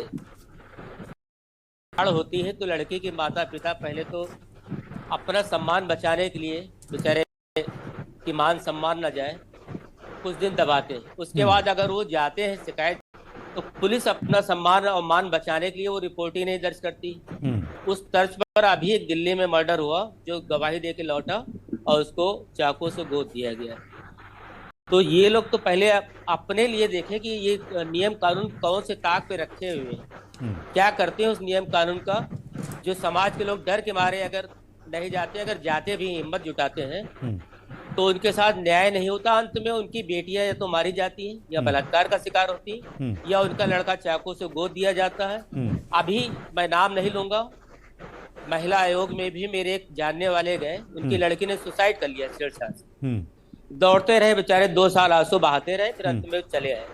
होती है तो लड़के के माता पिता पहले तो अपना सम्मान बचाने के लिए बेचारे कि मान सम्मान न जाए कुछ दिन दबाते, उसके बाद अगर वो जाते हैं शिकायत तो पुलिस अपना सम्मान और मान बचाने के लिए वो रिपोर्ट ही नहीं दर्ज करती। उस तर्ज पर अभी एक दिल्ली में मर्डर हुआ, जो गवाही दे के लौटा और उसको चाकू से गोद दिया गया। तो ये लोग तो पहले अपने लिए देखें कि ये नियम कानून कौन से ताक पे रखे हुए हैं, क्या करते हैं उस नियम कानून का, जो समाज के लोग डर के मारे अगर नहीं जाते, अगर जाते भी हिम्मत जुटाते हैं तो उनके साथ न्याय नहीं होता। अंत में उनकी बेटियां या तो मारी जाती हैं या बलात्कार का शिकार होती हैं या उनका लड़का चाकू से गोद दिया जाता है। अभी मैं नाम नहीं लूंगा, महिला आयोग में भी मेरे एक जानने वाले गए, उनकी लड़की ने सुसाइड कर लिया छेड़छाड़ से। दौड़ते रहे बेचारे, 2 साल आंसू बहाते रहे, फिर अंत में चले आए।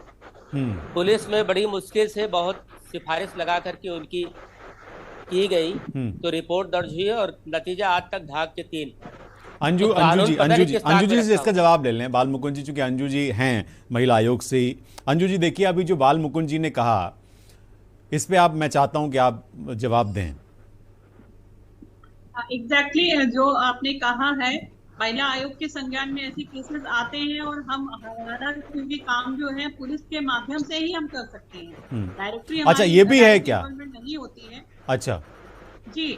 पुलिस में बड़ी मुश्किल से बहुत सिफारिश लगा करके उनकी की गई तो रिपोर्ट दर्ज हुई और नतीजा आज तक भाग के 3। अंजू जी से इसका जवाब ले लें। बाल मुकुंद जी, चूंकि अंजू जी हैं महिला आयोग से ही। अंजू जी, देखिए अभी जो बाल मुकुंद जी ने कहा, इस पे मैं चाहता हूं कि आप जवाब दें। एग्जैक्टली जो आपने कहा है, महिला आयोग के संज्ञान में ऐसे केसेस आते हैं और हमारा क्योंकि काम जो है पुलिस के माध्यम से ही हम कर सकते हैं, डायरेक्टली। अच्छा, ये भी है क्या? नहीं होती है। अच्छा जी,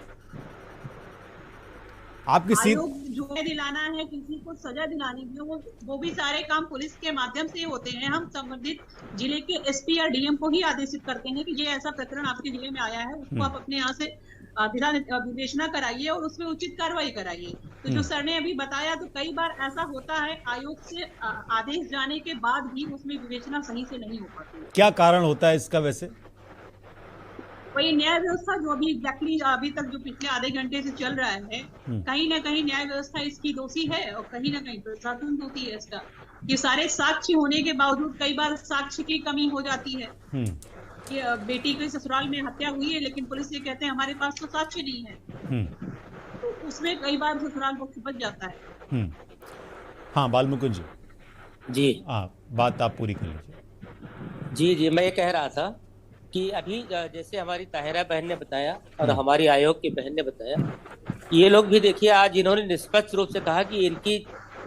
आपकी आयोग जो दिलाना है, किसी को सजा दिलानी है, वो भी सारे काम पुलिस के माध्यम से होते हैं। हम संबंधित जिले के एसपी या डीएम को ही आदेशित करते हैं कि ये ऐसा प्रकरण आपके जिले में आया है, उसको आप अपने यहाँ से विवेचना कराइए और उसमें उचित कार्रवाई कराइए। तो जो सर ने अभी बताया, तो कई बार ऐसा होता है आयोग से आदेश जाने के बाद भी उसमें विवेचना सही से नहीं हो पाती। क्या कारण होता है इसका? वैसे वही न्याय व्यवस्था जो अभी एग्जैक्टली अभी तक जो पिछले आधे घंटे से चल रहा है, कहीं ना कहीं न्याय व्यवस्था इसकी दोषी है और कहीं ना कहीं प्रशासन दोषी है इसका। ये सारे साक्ष्य होने के बावजूद कई बार साक्ष्य की कमी हो जाती है कि बेटी की ससुराल में हत्या हुई है, लेकिन पुलिस ये कहते हैं हमारे पास तो साक्ष्य नहीं है, तो उसमें कई बार ससुराल पक्ष बच जाता है। हाँ, बाल मुकुंद जी। जी, बात आप पूरी कर लीजिए। जी, मैं ये कह रहा था कि अभी जैसे हमारी ताहिरा बहन ने बताया और हमारी आयोग की बहन ने बताया, ये लोग भी देखिए आज इन्होंने निष्पक्ष रूप से कहा कि इनकी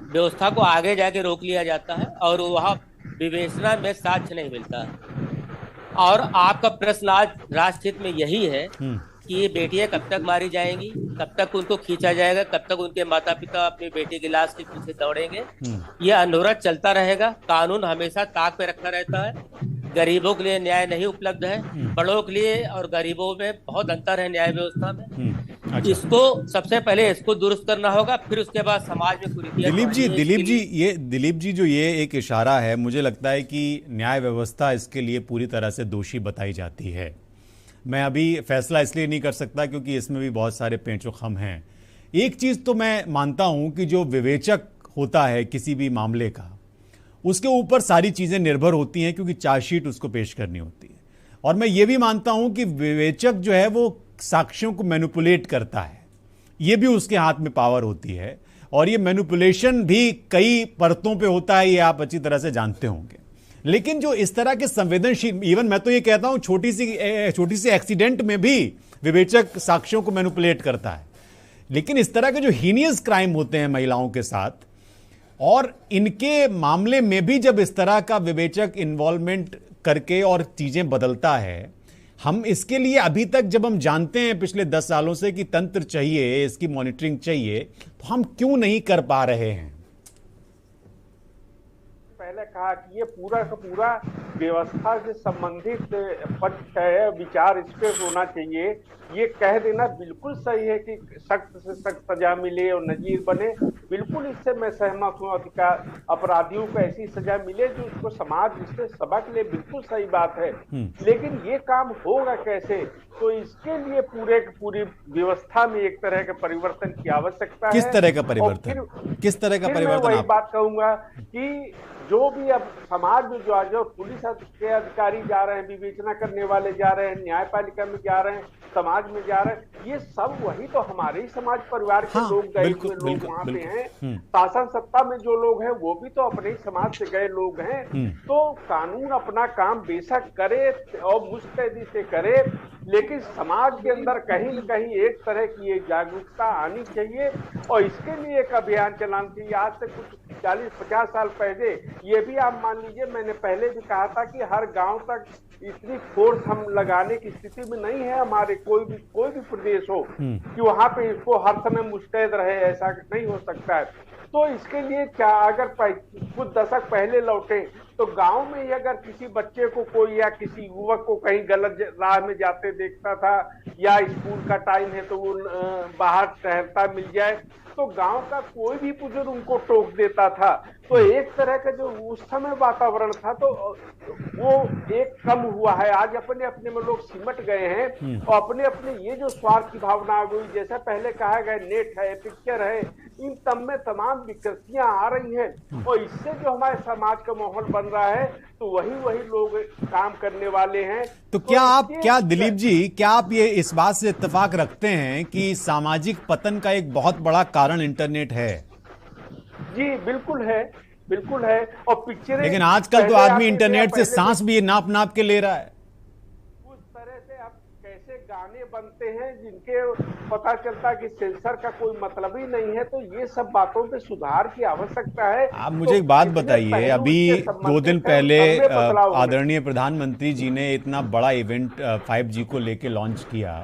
व्यवस्था को आगे जाके रोक लिया जाता है और वहाँ विवेचना में साक्ष्य नहीं मिलता है। और आपका प्रश्न आज राष्ट्रहित में यही है कि ये बेटियां कब तक मारी जाएंगी, कब तक उनको खींचा जाएगा, कब तक उनके माता पिता अपनी बेटी की लाश के पीछे दौड़ेंगे। यह अनुरोध चलता रहेगा। कानून हमेशा ताक पे रखा रहता है। गरीबों के लिए न्याय नहीं उपलब्ध है, बड़ों के लिए और गरीबों में बहुत अंतर है न्याय व्यवस्था में। इसको सबसे पहले इसको दुरुस्त करना होगा, फिर उसके बाद समाज में कुरीतियां। दिलीप जी जो ये एक इशारा है, मुझे लगता है कि न्याय व्यवस्था इसके लिए पूरी तरह से दोषी बताई जाती है। मैं अभी फैसला इसलिए नहीं कर सकता क्योंकि इसमें भी बहुत सारे पेंचो खम हैं। एक चीज तो मैं मानता हूं कि जो विवेचक होता है किसी भी मामले का, उसके ऊपर सारी चीजें निर्भर होती हैं क्योंकि चार्जशीट उसको पेश करनी होती है। और मैं ये भी मानता हूं कि विवेचक जो है वो साक्ष्यों को मैनिपुलेट करता है, ये भी उसके हाथ में पावर होती है। और ये मैनिपुलेशन भी कई परतों पे होता है, ये आप अच्छी तरह से जानते होंगे। लेकिन जो इस तरह के संवेदनशील, इवन मैं तो ये कहता हूं छोटी सी एक्सीडेंट में भी विवेचक साक्ष्यों को मैनिपुलेट करता है। लेकिन इस तरह के जो हीनियस क्राइम होते हैं महिलाओं के साथ, और इनके मामले में भी जब इस तरह का विवेचक इन्वॉल्वमेंट करके और चीजें बदलता है, हम इसके लिए अभी तक जब हम जानते हैं पिछले 10 सालों से कि तंत्र चाहिए, इसकी मॉनिटरिंग चाहिए, तो हम क्यों नहीं कर पा रहे हैं? पहले कहा कि ये पूरा का पूरा व्यवस्था से संबंधित पक्ष है, विचार इस पे होना चाहिए। ये कह देना बिल्कुल सही है कि सख्त से सख्त सजा मिले और नजीर बने, बिल्कुल इससे मैं सहमत हूँ। अधिकार अपराधियों को ऐसी सजा मिले जो उसको समाज इससे सबक ले, बिल्कुल सही बात है। लेकिन ये काम होगा कैसे? तो इसके लिए पूरी व्यवस्था में एक तरह के परिवर्तन की आवश्यकता है। किस तरह का परिवर्तन? किस तरह का परिवर्तन? मैं वही बात कहूंगा कि जो भी अब समाज में जो पुलिस के अधिकारी जा रहे हैं, विवेचना करने वाले जा रहे हैं, न्यायपालिका में जा रहे हैं, समाज में जा रहे हैं, ये सब वही तो हमारे ही समाज परिवार के लोग गए हुए लोग वहां पे हैं। शासन सत्ता में जो लोग हैं वो भी तो अपने ही समाज से गए लोग हैं। तो कानून अपना काम बेशक करे और मुस्तैदी से करे, लेकिन समाज के अंदर कहीं न कहीं एक तरह की ये जागरूकता आनी चाहिए और इसके लिए एक अभियान चलाना चाहिए। आज से कुछ 40-50 साल पहले ये भी आप मान लीजिए, मैंने पहले भी कहा था कि हर गांव तक इतनी फोर्स हम लगाने की स्थिति में नहीं है हमारे, कोई भी प्रदेश हो कि वहां पे इसको हर समय मुस्तैद रहे, ऐसा नहीं हो सकता है। तो इसके लिए क्या, अगर कुछ दशक पहले लौटे तो गांव में ही अगर किसी बच्चे को कोई या किसी युवक को कहीं गलत राह में जाते देखता था या स्कूल का टाइम है तो वो बाहर टहलता मिल जाए तो गांव का कोई भी बुजुर्ग उनको टोक देता था। तो एक तरह का जो उस समय वातावरण था तो वो एक कम हुआ है। आज अपने अपने में लोग सिमट गए हैं और अपने अपने ये जो स्वार्थ की भावना आ गई, जैसा पहले कहा गया नेट है, पिक्चर है, इन सब में तमाम विकृतियां आ रही हैं और इससे जो हमारे समाज का माहौल बन रहा है तो वही लोग काम करने वाले हैं। तो क्या दिलीप जी, क्या आप ये इस बात से इत्तेफाक रखते हैं कि सामाजिक पतन का एक बहुत बड़ा कारण इंटरनेट है? जी बिल्कुल है और पिक्चरें, लेकिन आजकल तो आदमी इंटरनेट से सांस भी नाप के ले रहा है। उस तरह से अब कैसे गाने बनते हैं जिनके पता चलता कि सेंसर का कोई मतलब ही नहीं है, तो ये सब बातों पे सुधार की आवश्यकता है। आप मुझे एक बात बताइए, अभी 2 दिन पहले आदरणीय प्रधानमंत्री जी ने इतना बड़ा इवेंट 5G को लेके लॉन्च किया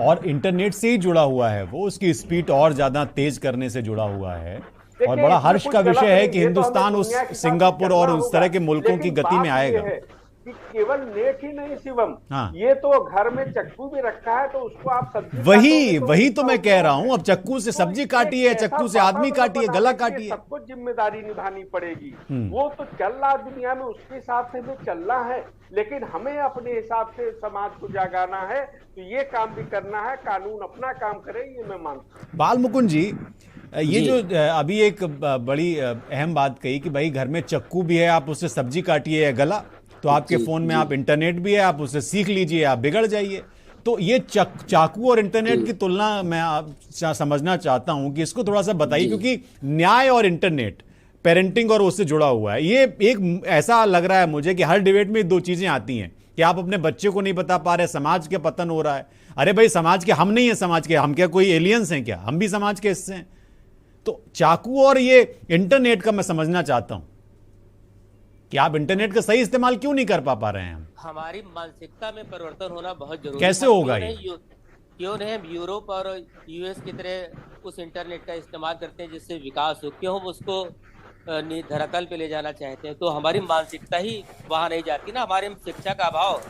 और इंटरनेट से ही जुड़ा हुआ है, वो उसकी स्पीड और ज्यादा तेज करने से जुड़ा हुआ है और बड़ा हर्ष का विषय है कि हिंदुस्तान उस सिंगापुर और उस तरह के मुल्कों की गति में आएगा। कि केवल नेट ही नहीं शिवम, ये तो घर में चक्कू भी रखा है तो उसको आप सब्जी, वही तो मैं कह रहा हूं। अब चक्कू से सब्जी काटी है, चक्कू से आदमी काटी है, गला काटी है, सबको जिम्मेदारी निभानी पड़ेगी। वो तो चल रहा दुनिया में, उसके हिसाब से भी चलना है, लेकिन हमें अपने हिसाब से समाज को जागाना है, तो ये काम भी करना है। कानून अपना काम करे, ये मैं मानता हूं। बाल मुकुंद जी, ये जो अभी एक बड़ी अहम बात कही कि भाई घर में चक्कू भी है, आप उससे सब्जी काटिए या गला, तो आपके फोन में आप इंटरनेट भी है, आप उससे सीख लीजिए, आप बिगड़ जाइए। तो ये चाकू और इंटरनेट की तुलना मैं आप समझना चाहता हूं कि इसको थोड़ा सा बताइए, क्योंकि न्याय और इंटरनेट, पेरेंटिंग और उससे जुड़ा हुआ है। ये एक ऐसा लग रहा है मुझे कि हर डिबेट में 2 चीजें आती हैं कि आप अपने बच्चे को नहीं बता पा रहे, समाज के पतन हो रहा है। अरे भाई, समाज के हम नहीं है, समाज के हम क्या कोई एलियंस हैं क्या? हम भी समाज के हिस्से हैं। तो चाकू और ये इंटरनेट का मैं समझना चाहता हूं कि आप इंटरनेट का सही इस्तेमाल क्यों नहीं कर पा रहे हैं? हमारी मानसिकता में परिवर्तन होना बहुत जरूरी है। कैसे होगा ये? क्यों नहीं हम यूरोप और यूएस की तरह उस इंटरनेट का इस्तेमाल करते हैं जिससे विकास हो? क्यों हम उसको धरातल पे ले जाना चाहते हैं? तो हमारी मानसिकता ही वहां नहीं जाती ना, हमारे शिक्षा का अभाव।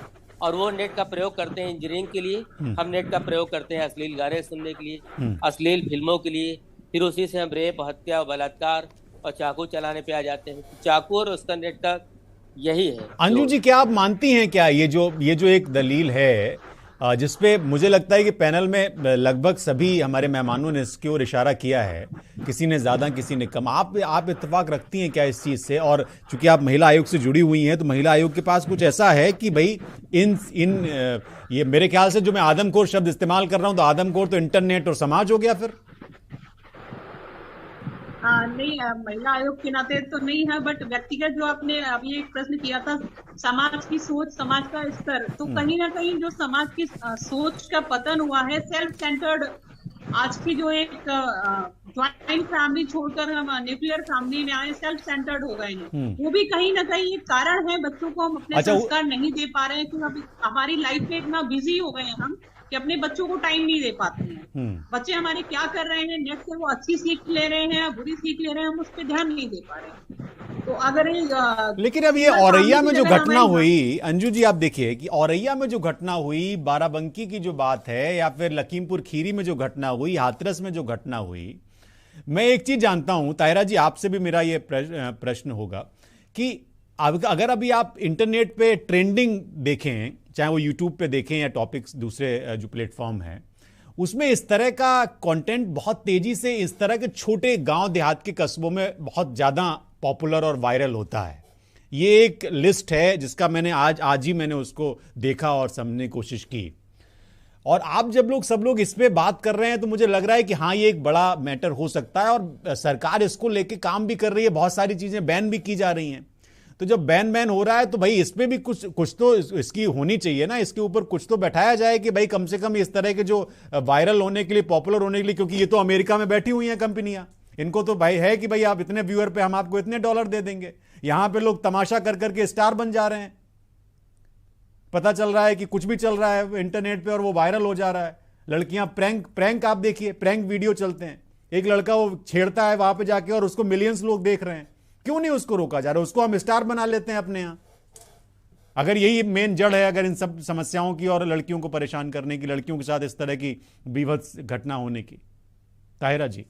और वो नेट का प्रयोग करते हैं इंजीनियरिंग के लिए, हम नेट का प्रयोग करते हैं अश्लील गाने सुनने के लिए, अश्लील फिल्मों के लिए, फिर उसी से हम रेप, हत्या, बलात्कार और चाकू चलाने पे आ जाते हैं। चाकू और उसका नेट का यही है। अंजू जी, क्या आप मानती हैं क्या ये जो एक दलील है जिसपे मुझे लगता है कि पैनल में लगभग सभी हमारे मेहमानों ने इसकी ओर इशारा किया है, किसी ने ज्यादा किसी ने कम, आप इत्तेफाक रखती हैं क्या इस चीज से? और चूंकि आप महिला आयोग से जुड़ी हुई हैं तो महिला आयोग के पास कुछ ऐसा है कि भाई ये मेरे ख्याल से जो मैं आदमखोर शब्द इस्तेमाल कर रहा हूं, तो आदमखोर तो इंटरनेट और समाज हो गया फिर। नहीं, महिला आयोग के नाते तो नहीं है, बट व्यक्तिगत जो आपने अभी एक प्रश्न किया था, समाज की सोच, समाज का स्तर, तो कहीं ना कहीं जो समाज की सोच का पतन हुआ है, सेल्फ सेंटर्ड, आज की जो एक ज्वाइंट फैमिली छोड़कर हम न्यूक्लियर फैमिली में आए, सेल्फ सेंटर्ड हो गए हैं, वो भी कहीं ना कहीं एक कारण है। बच्चों को हम अपने संस्कार नहीं दे पा रहे हैं क्योंकि हमारी लाइफ में इतना बिजी हो गए हैं हम कि अपने बच्चों को टाइम नहीं दे पाते हैं। बच्चे हमारे क्या कर रहे हैं, नेट से वो अच्छी सीख ले रहे हैं या बुरी सीख ले रहे हैं, हम उस पर ध्यान नहीं दे पा रहे हैं। तो अगर लेकिन अब ये औरैया में जो घटना हुई, अंजू जी आप देखिए कि औरैया में जो घटना हुई, बाराबंकी की जो बात है, या फिर लखीमपुर खीरी में जो घटना हुई, हाथरस में जो घटना हुई, मैं एक चीज जानता हूं ताहिरा जी, आपसे भी मेरा ये प्रश्न होगा कि अगर अभी आप इंटरनेट पे ट्रेंडिंग देखें, चाहे वो यूट्यूब पे देखें या टॉपिक्स दूसरे जो प्लेटफॉर्म हैं, उसमें इस तरह का कंटेंट बहुत तेजी से इस तरह के छोटे गांव देहात के कस्बों में बहुत ज्यादा पॉपुलर और वायरल होता है। ये एक लिस्ट है जिसका मैंने आज ही मैंने उसको देखा और समझने की कोशिश की। और आप जब सब लोग इस पे बात कर रहे हैं तो मुझे लग रहा है कि हाँ, ये एक बड़ा मैटर हो सकता है और सरकार इसको लेके काम भी कर रही है, बहुत सारी चीजें बैन भी की जा रही हैं। तो जब बैन हो रहा है तो भाई इस पे भी कुछ तो इसकी होनी चाहिए ना, इसके ऊपर कुछ तो बैठाया जाए कि भाई कम से कम इस तरह के जो वायरल होने के लिए, पॉपुलर होने के लिए, क्योंकि ये तो अमेरिका में बैठी हुई हैं कंपनियां, इनको तो भाई है कि भाई आप इतने व्यूअर पे हम आपको इतने डॉलर दे देंगे। यहां पे लोग तमाशा कर करके स्टार बन जा रहे हैं। पता चल रहा है कि कुछ भी चल रहा है इंटरनेट पे और वो वायरल हो जा रहा है। लड़कियां प्रैंक आप देखिए, प्रैंक वीडियो चलते हैं, एक लड़का वो छेड़ता है वहां पे जाके और उसको मिलियंस लोग देख रहे हैं। क्यों नहीं उसको रोका जा रहा? उसको हम स्टार बना लेते हैं अपने यहां। अगर यही मेन जड़ है, अगर इन सब समस्याओं की और लड़कियों को परेशान करने की, लड़कियों के साथ इस तरह की बीभत्स घटना होने की, ताहिरा जी।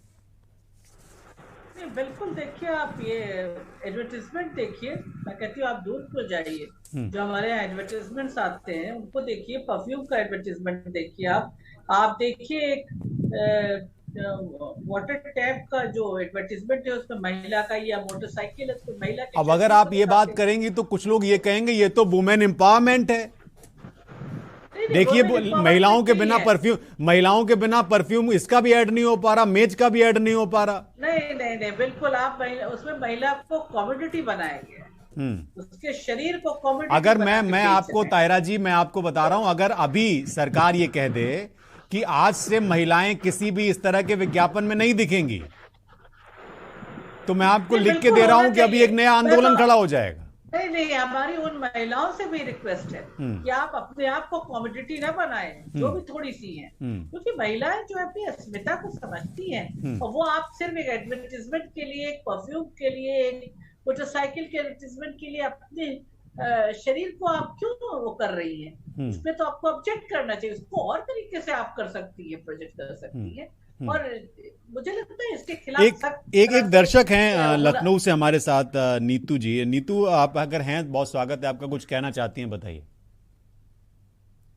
बिल्कुल, देखिए आप ये एडवर्टाइजमेंट देखिए, मैं कहती हूँ आप दूर को जाइए, जो हमारे यहाँ एडवर्टाइजमेंट्स आते हैं उनको देखिए, परफ्यूम का एडवर्टाइजमेंट देखिए, आप देखिए एक वाटर टैप का जो एडवर्टाइजमेंट है उसमें महिला का या मोटरसाइकिल है उसमें महिला का। अब अगर आप ये बात करेंगी तो कुछ लोग ये कहेंगे ये तो वुमेन एम्पावरमेंट है। देखिए महिलाओं के बिना परफ्यूम इसका भी ऐड नहीं हो पा रहा, मेज का भी ऐड नहीं हो पा रहा। नहीं बिल्कुल, आप उसमें महिला को कॉमोडिटी बनाया गया, उसके शरीर को कॉमोडिटी। अगर मैं आपको ताहिरा जी, मैं आपको बता रहा हूं, अगर अभी सरकार ये कह दे कि आज से महिलाएं किसी भी इस तरह के विज्ञापन में नहीं दिखेंगी, तो मैं आपको लिख के दे रहा हूं कि अभी एक नया आंदोलन खड़ा हो जाएगा। नहीं, हमारी उन महिलाओं से भी रिक्वेस्ट है कि आप अपने आप को कॉमोडिटी ना बनाएं, जो भी थोड़ी सी हैं, क्योंकि महिलाएं जो अपनी अस्मिता को समझती हैं, और वो आप सिर्फ एक एडवर्टाइजमेंट के लिए, एक परफ्यूम के लिए, एक मोटरसाइकिल के एडवर्टाइजमेंट के लिए अपने शरीर को आप क्यों वो कर रही हैं? इसमें तो आपको ऑब्जेक्ट करना चाहिए, उसको और तरीके से आप कर सकती है, प्रोजेक्ट कर सकती है। और मुझे लगता है इसके खिलाफ एक दर्शक हैं लखनऊ से हमारे साथ, नीतू जी। नीतू, आप अगर हैं बहुत स्वागत है आपका, कुछ कहना चाहती हैं, बताइए।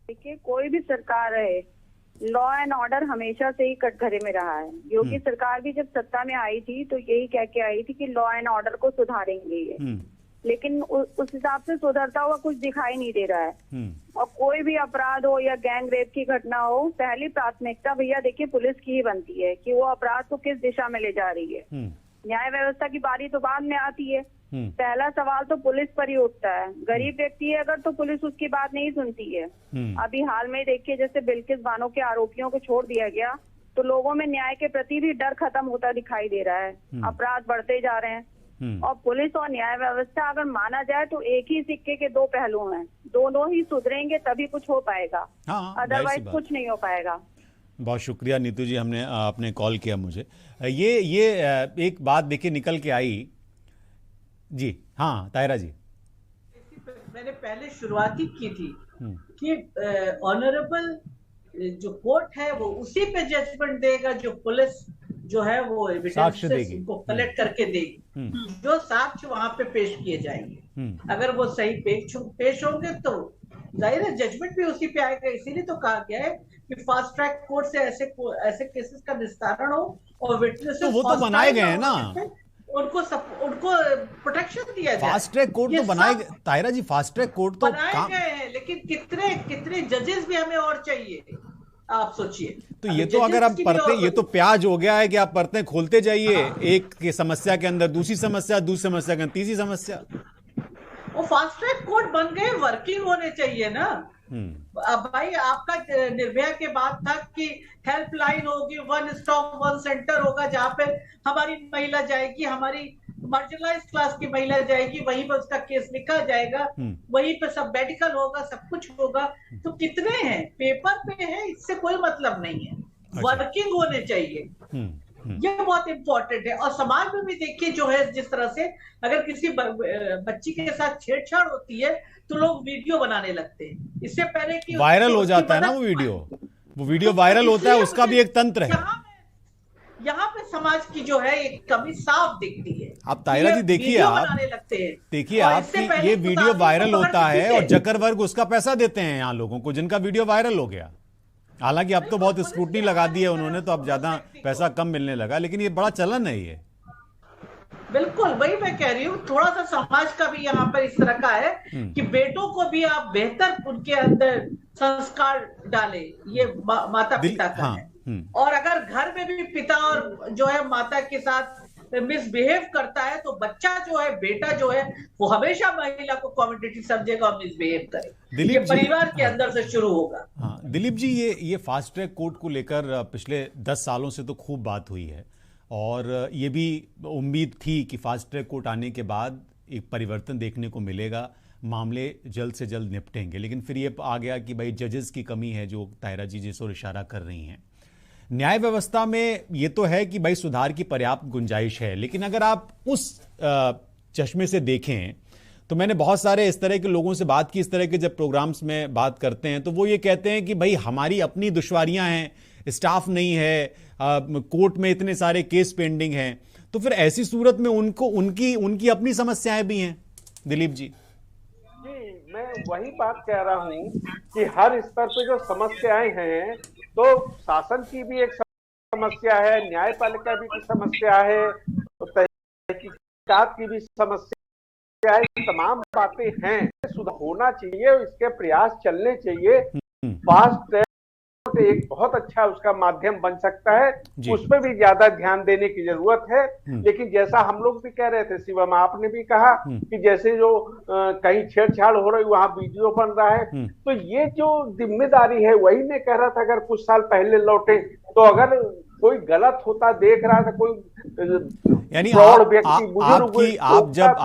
देखिए, कोई भी सरकार है, लॉ एंड ऑर्डर हमेशा से ही कटघरे में रहा है। योगी सरकार भी जब सत्ता में आई थी तो यही कह के आई थी कि लॉ एंड ऑर्डर को सुधारेंगे ये, लेकिन उस हिसाब से सुधरता हुआ कुछ दिखाई नहीं दे रहा है। और कोई भी अपराध हो या गैंग रेप की घटना हो, पहली प्राथमिकता भैया देखिए पुलिस की ही बनती है कि वो अपराध को किस दिशा में ले जा रही है। न्याय व्यवस्था की बारी तो बाद में आती है। पहला सवाल तो पुलिस पर ही उठता है। गरीब व्यक्ति है अगर, तो पुलिस उसकी बात नहीं सुनती है। अभी हाल में देखिए, जैसे बिल्किस बानो के आरोपियों को छोड़ दिया गया तो लोगों में न्याय के प्रति भी डर खत्म होता दिखाई दे रहा है, अपराध बढ़ते जा रहे हैं। और पुलिस और न्याय व्यवस्था अगर माना जाए तो एक ही सिक्के के दो पहलू हैं, दोनों ही सुधरेंगे तभी कुछ हो पाएगा, अदरवाइज कुछ नहीं हो पाएगा। बहुत शुक्रिया नीतू जी, आपने कॉल किया मुझे। ये एक बात देखिए निकल के आई जी। हाँ ताहिरा जी, मैंने पहले शुरुआत ही की थी कि ऑनरेबल जो कोर्ट है वो उसी पे जजमेंट देगा जो पुलिस जो है वो एविडेंस को कलेक्ट करके देगी, जो साक्ष्य वहां पे पेश किए जाएंगे। अगर वो सही पेश होंगे तो जाहिर है जजमेंट भी उसी पे आएगा। इसीलिए तो कहा गया है कि फास्ट ट्रैक कोर्ट से ऐसे केसेस का निस्तारण हो और विटनेसेस तो वो तो बनाए गए हैं ना, उनको प्रोटेक्शन दिया जाए। फास्ट ट्रैक कोर्ट तो बनाए गए ताहिरा जी, फास्ट ट्रैक कोर्ट तो बनाए गए हैं, लेकिन कितने जजेस भी हमें और चाहिए, आप सोचिए। तो ये तो अगर आप पढ़ते, ये तो प्याज हो गया है कि आप पढ़ते खोलते जाइए, एक की समस्या के अंदर दूसरी समस्या, दूसरी समस्या के अंदर तीसरी समस्या। वो फास्ट ट्रैक कोर्ट बन गए, वर्किंग होने चाहिए ना। अब भाई आपका निर्भया के बाद था कि हेल्पलाइन होगी, वन स्टॉप वन सेंटर होगा जहां पे हमारी महिला जाएगी, हमारी मार्जिनलाइज क्लास की महिला जाएगी, वहीं पर उसका केस लिखा जाएगा, वहीं पे सब मेडिकल होगा, सब कुछ होगा। तो कितने हैं, पेपर पे है, इससे कोई मतलब नहीं है, वर्किंग होने चाहिए। ये बहुत इंपॉर्टेंट है। और समाज में भी देखिए जो है, जिस तरह से अगर किसी बच्ची के साथ छेड़छाड़ होती है तो लोग वीडियो बनाने लगते हैं, इससे पहले कि वायरल हो जाता है ना वो वीडियो वायरल होता है, उसका भी एक तंत्र है। यहाँ पे समाज की जो है एक कमी साफ दिखती है। आप ताहिरा जी देखिए, आप कि ये वीडियो वायरल होता है और जकरबर्ग उसका पैसा देते हैं यहाँ लोगों को जिनका वीडियो वायरल हो गया। हालांकि अब तो बहुत स्क्रूटनी लगा दी है उन्होंने, तो अब ज्यादा पैसा कम मिलने लगा, लेकिन ये बड़ा चलन है ये। बिल्कुल वही मैं कह रही हूँ, थोड़ा सा समाज का भी यहाँ पर इस तरह का है कि बेटों को भी आप बेहतर उनके अंदर संस्कार डालें, ये माता पिता का है। और अगर घर में भी पिता और जो है माता के साथ मिसबिहेव करता है तो बच्चा जो है, बेटा जो है, वो हमेशा महिला को कॉमेडिटी समझेगा और मिसबिहेव करेगा। ये परिवार के अंदर से शुरू होगा। हाँ दिलीप जी, ये फास्ट ट्रैक कोर्ट को लेकर पिछले 10 सालों से तो खूब बात हुई है और ये भी उम्मीद थी कि फास्ट ट्रैक कोर्ट आने के बाद एक परिवर्तन देखने को मिलेगा, मामले जल्द से जल्द निपटेंगे। लेकिन फिर ये आ गया कि भाई जजेस की कमी है, जो ताहिरा जी जिस ओर इशारा कर रही हैं। न्याय व्यवस्था में ये तो है कि भाई सुधार की पर्याप्त गुंजाइश है, लेकिन अगर आप उस चश्मे से देखें तो मैंने बहुत सारे इस तरह के लोगों से बात की, इस तरह के जब प्रोग्राम्स में बात करते हैं तो वो ये कहते हैं कि भाई हमारी अपनी दुश्वारियां हैं, स्टाफ नहीं है, कोर्ट में इतने सारे केस पेंडिंग हैं, तो फिर ऐसी सूरत में उनको उनकी अपनी समस्याएं भी हैं। दिलीप जी मैं वही बात कह रहा हूँ कि हर स्तर पे जो समस्याएं हैं, तो शासन की भी एक समस्या है, न्यायपालिका भी की समस्या है, तो तहकीकात की भी समस्या है, तमाम बातें हैं, सुधार होना चाहिए, इसके प्रयास चलने चाहिए। फास्ट ट्रैक एक बहुत अच्छा उसका माध्यम बन सकता है, उसमें भी ज्यादा ध्यान देने की जरूरत है। लेकिन जैसा हम लोग भी कह रहे थे, शिवम आपने भी कहा कि जैसे जो कहीं छेड़छाड़ हो रही वहां वीडियो बन रहा है, तो ये जो जिम्मेदारी है, वही मैं कह रहा था, अगर कुछ साल पहले लौटे तो अगर कोई गलत होता देख रहा था, कोई यानी व्यक्ति बुजुर्ग आप जब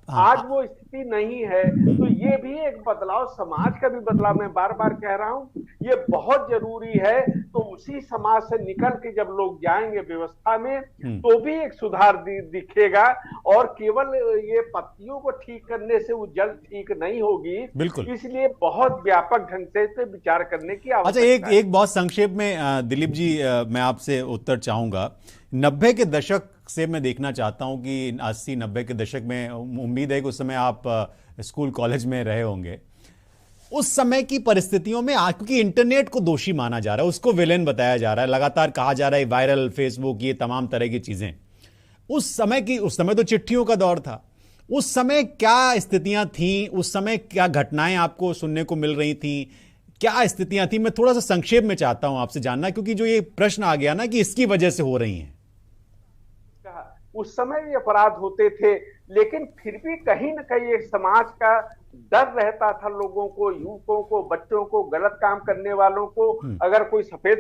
आज वो स्थिति नहीं है, तो ये भी एक बदलाव, समाज का भी बदलाव, मैं बार बार कह रहा हूँ, ये बहुत जरूरी है। तो उसी समाज से निकल के जब लोग जाएंगे व्यवस्था में, तो भी एक सुधार दिखेगा। और केवल ये पत्तियों को ठीक करने से वो जल्द ठीक नहीं होगी, बिल्कुल, इसलिए बहुत व्यापक ढंग से इस पे विचार करने की आवश्यकता है। अच्छा, एक बहुत संक्षेप में दिलीप जी मैं आपसे उत्तर चाहूंगा। 90 के दशक से मैं देखना चाहता हूं कि 80-90 के दशक में, उम्मीद है कि उस समय आप स्कूल कॉलेज में रहे होंगे, उस समय की परिस्थितियों में क्योंकि इंटरनेट को दोषी माना जा रहा है, उसको विलेन बताया जा रहा है, लगातार कहा जा रहा है वायरल, फेसबुक, ये तमाम तरह की चीजें। उस समय तो चिट्ठियों का दौर था, उस समय क्या स्थितियां थी, उस समय क्या घटनाएं आपको सुनने को मिल रही थी, क्या स्थितियां थी? मैं थोड़ा सा संक्षेप में चाहता हूं आपसे जानना, क्योंकि जो ये प्रश्न आ गया ना कि इसकी वजह से हो रही हैं। उस समय भी अपराध होते थे, लेकिन फिर भी कहीं न कहीं एक समाज का डर रहता था लोगों को, युवकों को, बच्चों को, गलत काम करने वालों को। अगर कोई सफेद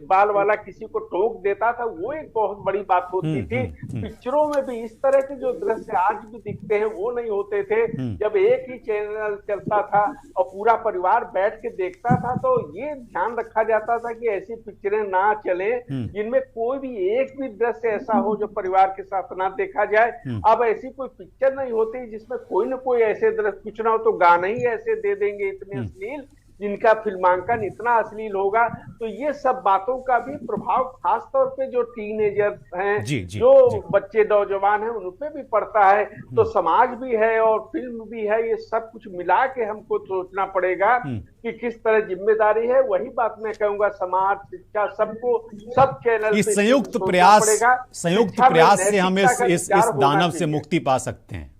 बाल वाला किसी को टोक देता था, वो एक बहुत बड़ी बात होती थी। पिक्चरों में भी इस तरह के जो दृश्य आज भी दिखते हैं वो नहीं होते थे। जब एक ही चैनल चलता था और पूरा परिवार बैठ के देखता था, तो ये ध्यान रखा जाता था कि ऐसी पिक्चरें ना चले जिनमें कोई भी एक भी दृश्य ऐसा हो जो परिवार के साथ ना देखा जाए। अब ऐसी कोई पिक्चर नहीं होती जिसमें कोई न कोई ऐसे दृश्य, कुछ ना हो तो गाने ही ऐसे दे देंगे इतने अश्लील, जिनका फिल्मांकन इतना अश्लील होगा। तो ये सब बातों का भी प्रभाव खास तौर पे जो टीनेजर हैं, जो बच्चे नौजवान हैं, उन पे भी पड़ता है। तो समाज भी है और फिल्म भी है, ये सब कुछ मिला के हमको सोचना पड़ेगा कि किस तरह जिम्मेदारी है। वही बात मैं कहूंगा, समाज, शिक्षा, सबको, सब चैनल इस संयुक्त प्रयास से हम इस दानव से मुक्ति पा सकते हैं।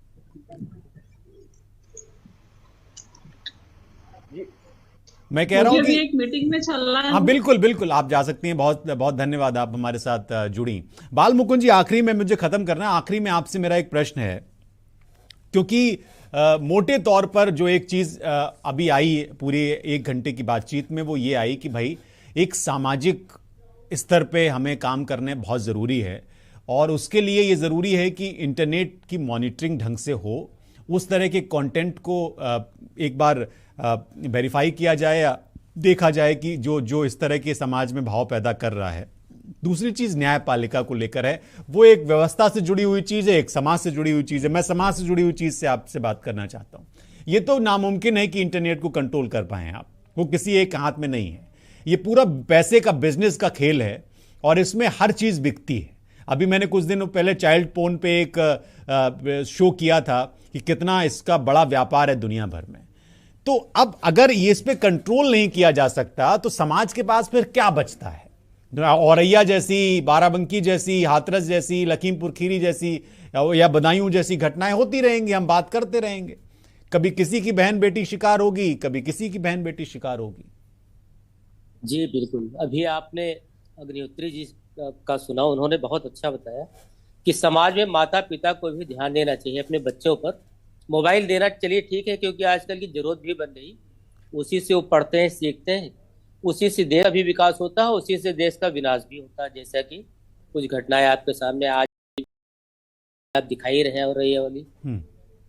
मैं कह रहा हूं कि एक मीटिंग में चल रहा है। हाँ बिल्कुल आप जा सकती हैं। बहुत बहुत धन्यवाद, आप हमारे साथ जुड़ी। बाल मुकुंद जी, आखिरी में मुझे खत्म करना है, आखिरी में आपसे मेरा एक प्रश्न है, क्योंकि मोटे तौर पर जो एक चीज अभी आई पूरी 1 घंटे की बातचीत में, वो ये आई कि भाई एक सामाजिक स्तर पे हमें काम करने बहुत जरूरी है, और उसके लिए ये जरूरी है कि इंटरनेट की मॉनिटरिंग ढंग से हो, उस तरह के कंटेंट को एक बार वेरीफाई किया जाए या देखा जाए कि जो इस तरह के समाज में भाव पैदा कर रहा है। दूसरी चीज न्यायपालिका को लेकर है, वो एक व्यवस्था से जुड़ी हुई चीज है, एक समाज से जुड़ी हुई चीज है। मैं समाज से जुड़ी हुई चीज से आपसे बात करना चाहता हूं। ये तो नामुमकिन है कि इंटरनेट को कंट्रोल कर पाए आप, वो किसी एक हाथ में नहीं है। ये पूरा पैसे का, बिजनेस का खेल है और इसमें हर चीज बिकती है। अभी मैंने कुछ दिनों पहले चाइल्ड पोर्न पे एक शो किया था कि कितना इसका बड़ा व्यापार है दुनिया भर में। तो अब अगर ये इस पे कंट्रोल नहीं किया जा सकता तो समाज के पास फिर क्या बचता है? औरैया जैसी, बाराबंकी जैसी, हाथरस जैसी, लखीमपुर खीरी जैसी या बदायूं जैसी घटनाएं होती रहेंगी, हम बात करते रहेंगे। कभी किसी की बहन बेटी शिकार होगी, कभी किसी की बहन बेटी शिकार होगी। जी बिल्कुल, अभी आपने अग्निहोत्री जी का सुना, उन्होंने बहुत अच्छा बताया कि समाज में माता पिता को भी ध्यान देना चाहिए अपने बच्चों पर। मोबाइल देना चलिए ठीक है, क्योंकि आजकल की जरूरत भी बन गई, उसी से वो पढ़ते हैं, सीखते हैं, उसी से देश का भी विकास होता है, उसी से देश का विनाश भी होता है। जैसा कि कुछ घटनाएं आपके सामने आज आप दिखाई रहे हैं और रही वाली।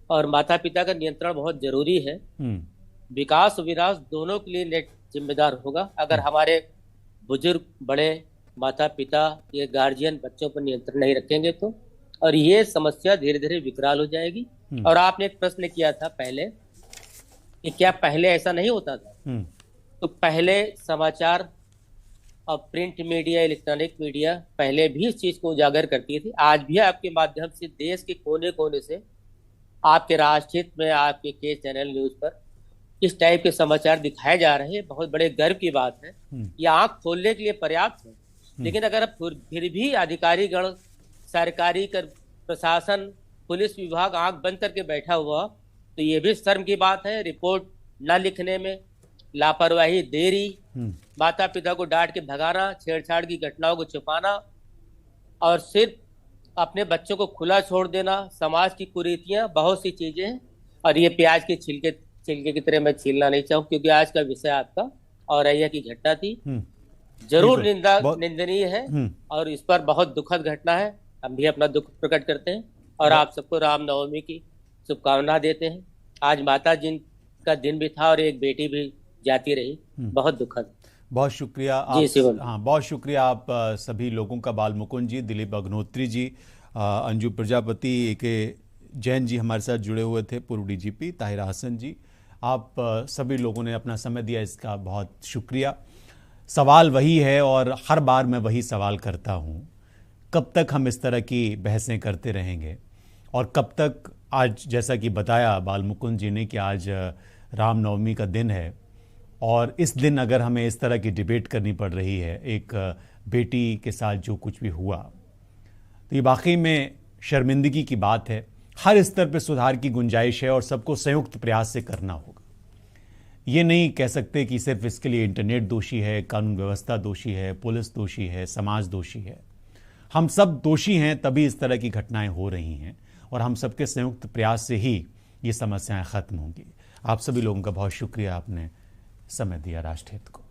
और माता पिता का नियंत्रण बहुत जरूरी है। विकास और विनाश दोनों के लिए नेट जिम्मेदार होगा। अगर हमारे बुजुर्ग, बड़े माता पिता, ये गार्जियन बच्चों पर नियंत्रण नहीं रखेंगे तो, और ये समस्या धीरे धीरे विकराल हो जाएगी। और आपने एक प्रश्न किया था पहले कि क्या पहले ऐसा नहीं होता था? तो पहले समाचार और प्रिंट मीडिया, इलेक्ट्रॉनिक मीडिया पहले भी इस चीज को उजागर करती थी। आज भी आपके माध्यम से देश के कोने कोने से आपके राष्ट्रहित में, आपके के चैनल न्यूज पर इस टाइप के समाचार दिखाए जा रहे हैं। बहुत बड़े गर्व की बात है, ये आंख खोलने के लिए पर्याप्त है। लेकिन अगर फिर भी अधिकारी गण, सरकारी प्रशासन, पुलिस विभाग आंख बंद करके बैठा हुआ, तो ये भी शर्म की बात है। रिपोर्ट न लिखने में लापरवाही, देरी, माता पिता को डांट के भगाना, छेड़छाड़ की घटनाओं को छुपाना और सिर्फ अपने बच्चों को खुला छोड़ देना, समाज की कुरीतियां, बहुत सी चीजें हैं। और ये प्याज के छिलके की तरह मैं छीलना नहीं चाहूँ, क्योंकि आज का विषय आपका औरैया की घटना थी, जरूर निंदनीय है और इस पर बहुत दुखद घटना है। हम भी अपना दुख प्रकट करते हैं और आप सबको रामनवमी की शुभकामना देते हैं। आज माता जी का दिन भी था और एक बेटी भी जाती रही, बहुत दुखद। बहुत शुक्रिया आप, हाँ बहुत शुक्रिया आप सभी लोगों का। बाल मुकुंद जी, दिलीप अग्निहोत्री जी, अंजू प्रजापति, के जैन जी हमारे साथ जुड़े हुए थे, पूर्व डीजीपी ताहिरा हसन जी, आप सभी लोगों ने अपना समय दिया, इसका बहुत शुक्रिया। सवाल वही है और हर बार मैं वही सवाल करता हूँ, कब तक हम इस तरह की बहसें करते रहेंगे और कब तक, आज जैसा कि बताया बाल मुकुंद जी ने कि आज रामनवमी का दिन है और इस दिन अगर हमें इस तरह की डिबेट करनी पड़ रही है एक बेटी के साथ जो कुछ भी हुआ, तो ये वाकई में शर्मिंदगी की बात है। हर स्तर पर सुधार की गुंजाइश है और सबको संयुक्त प्रयास से करना होगा। ये नहीं कह सकते कि सिर्फ इसके लिए इंटरनेट दोषी है, कानून व्यवस्था दोषी है, पुलिस दोषी है, समाज दोषी है। हम सब दोषी हैं, तभी इस तरह की घटनाएं हो रही हैं और हम सबके संयुक्त प्रयास से ही ये समस्याएं खत्म होंगी। आप सभी लोगों का बहुत शुक्रिया, आपने समय दिया राष्ट्रहित को।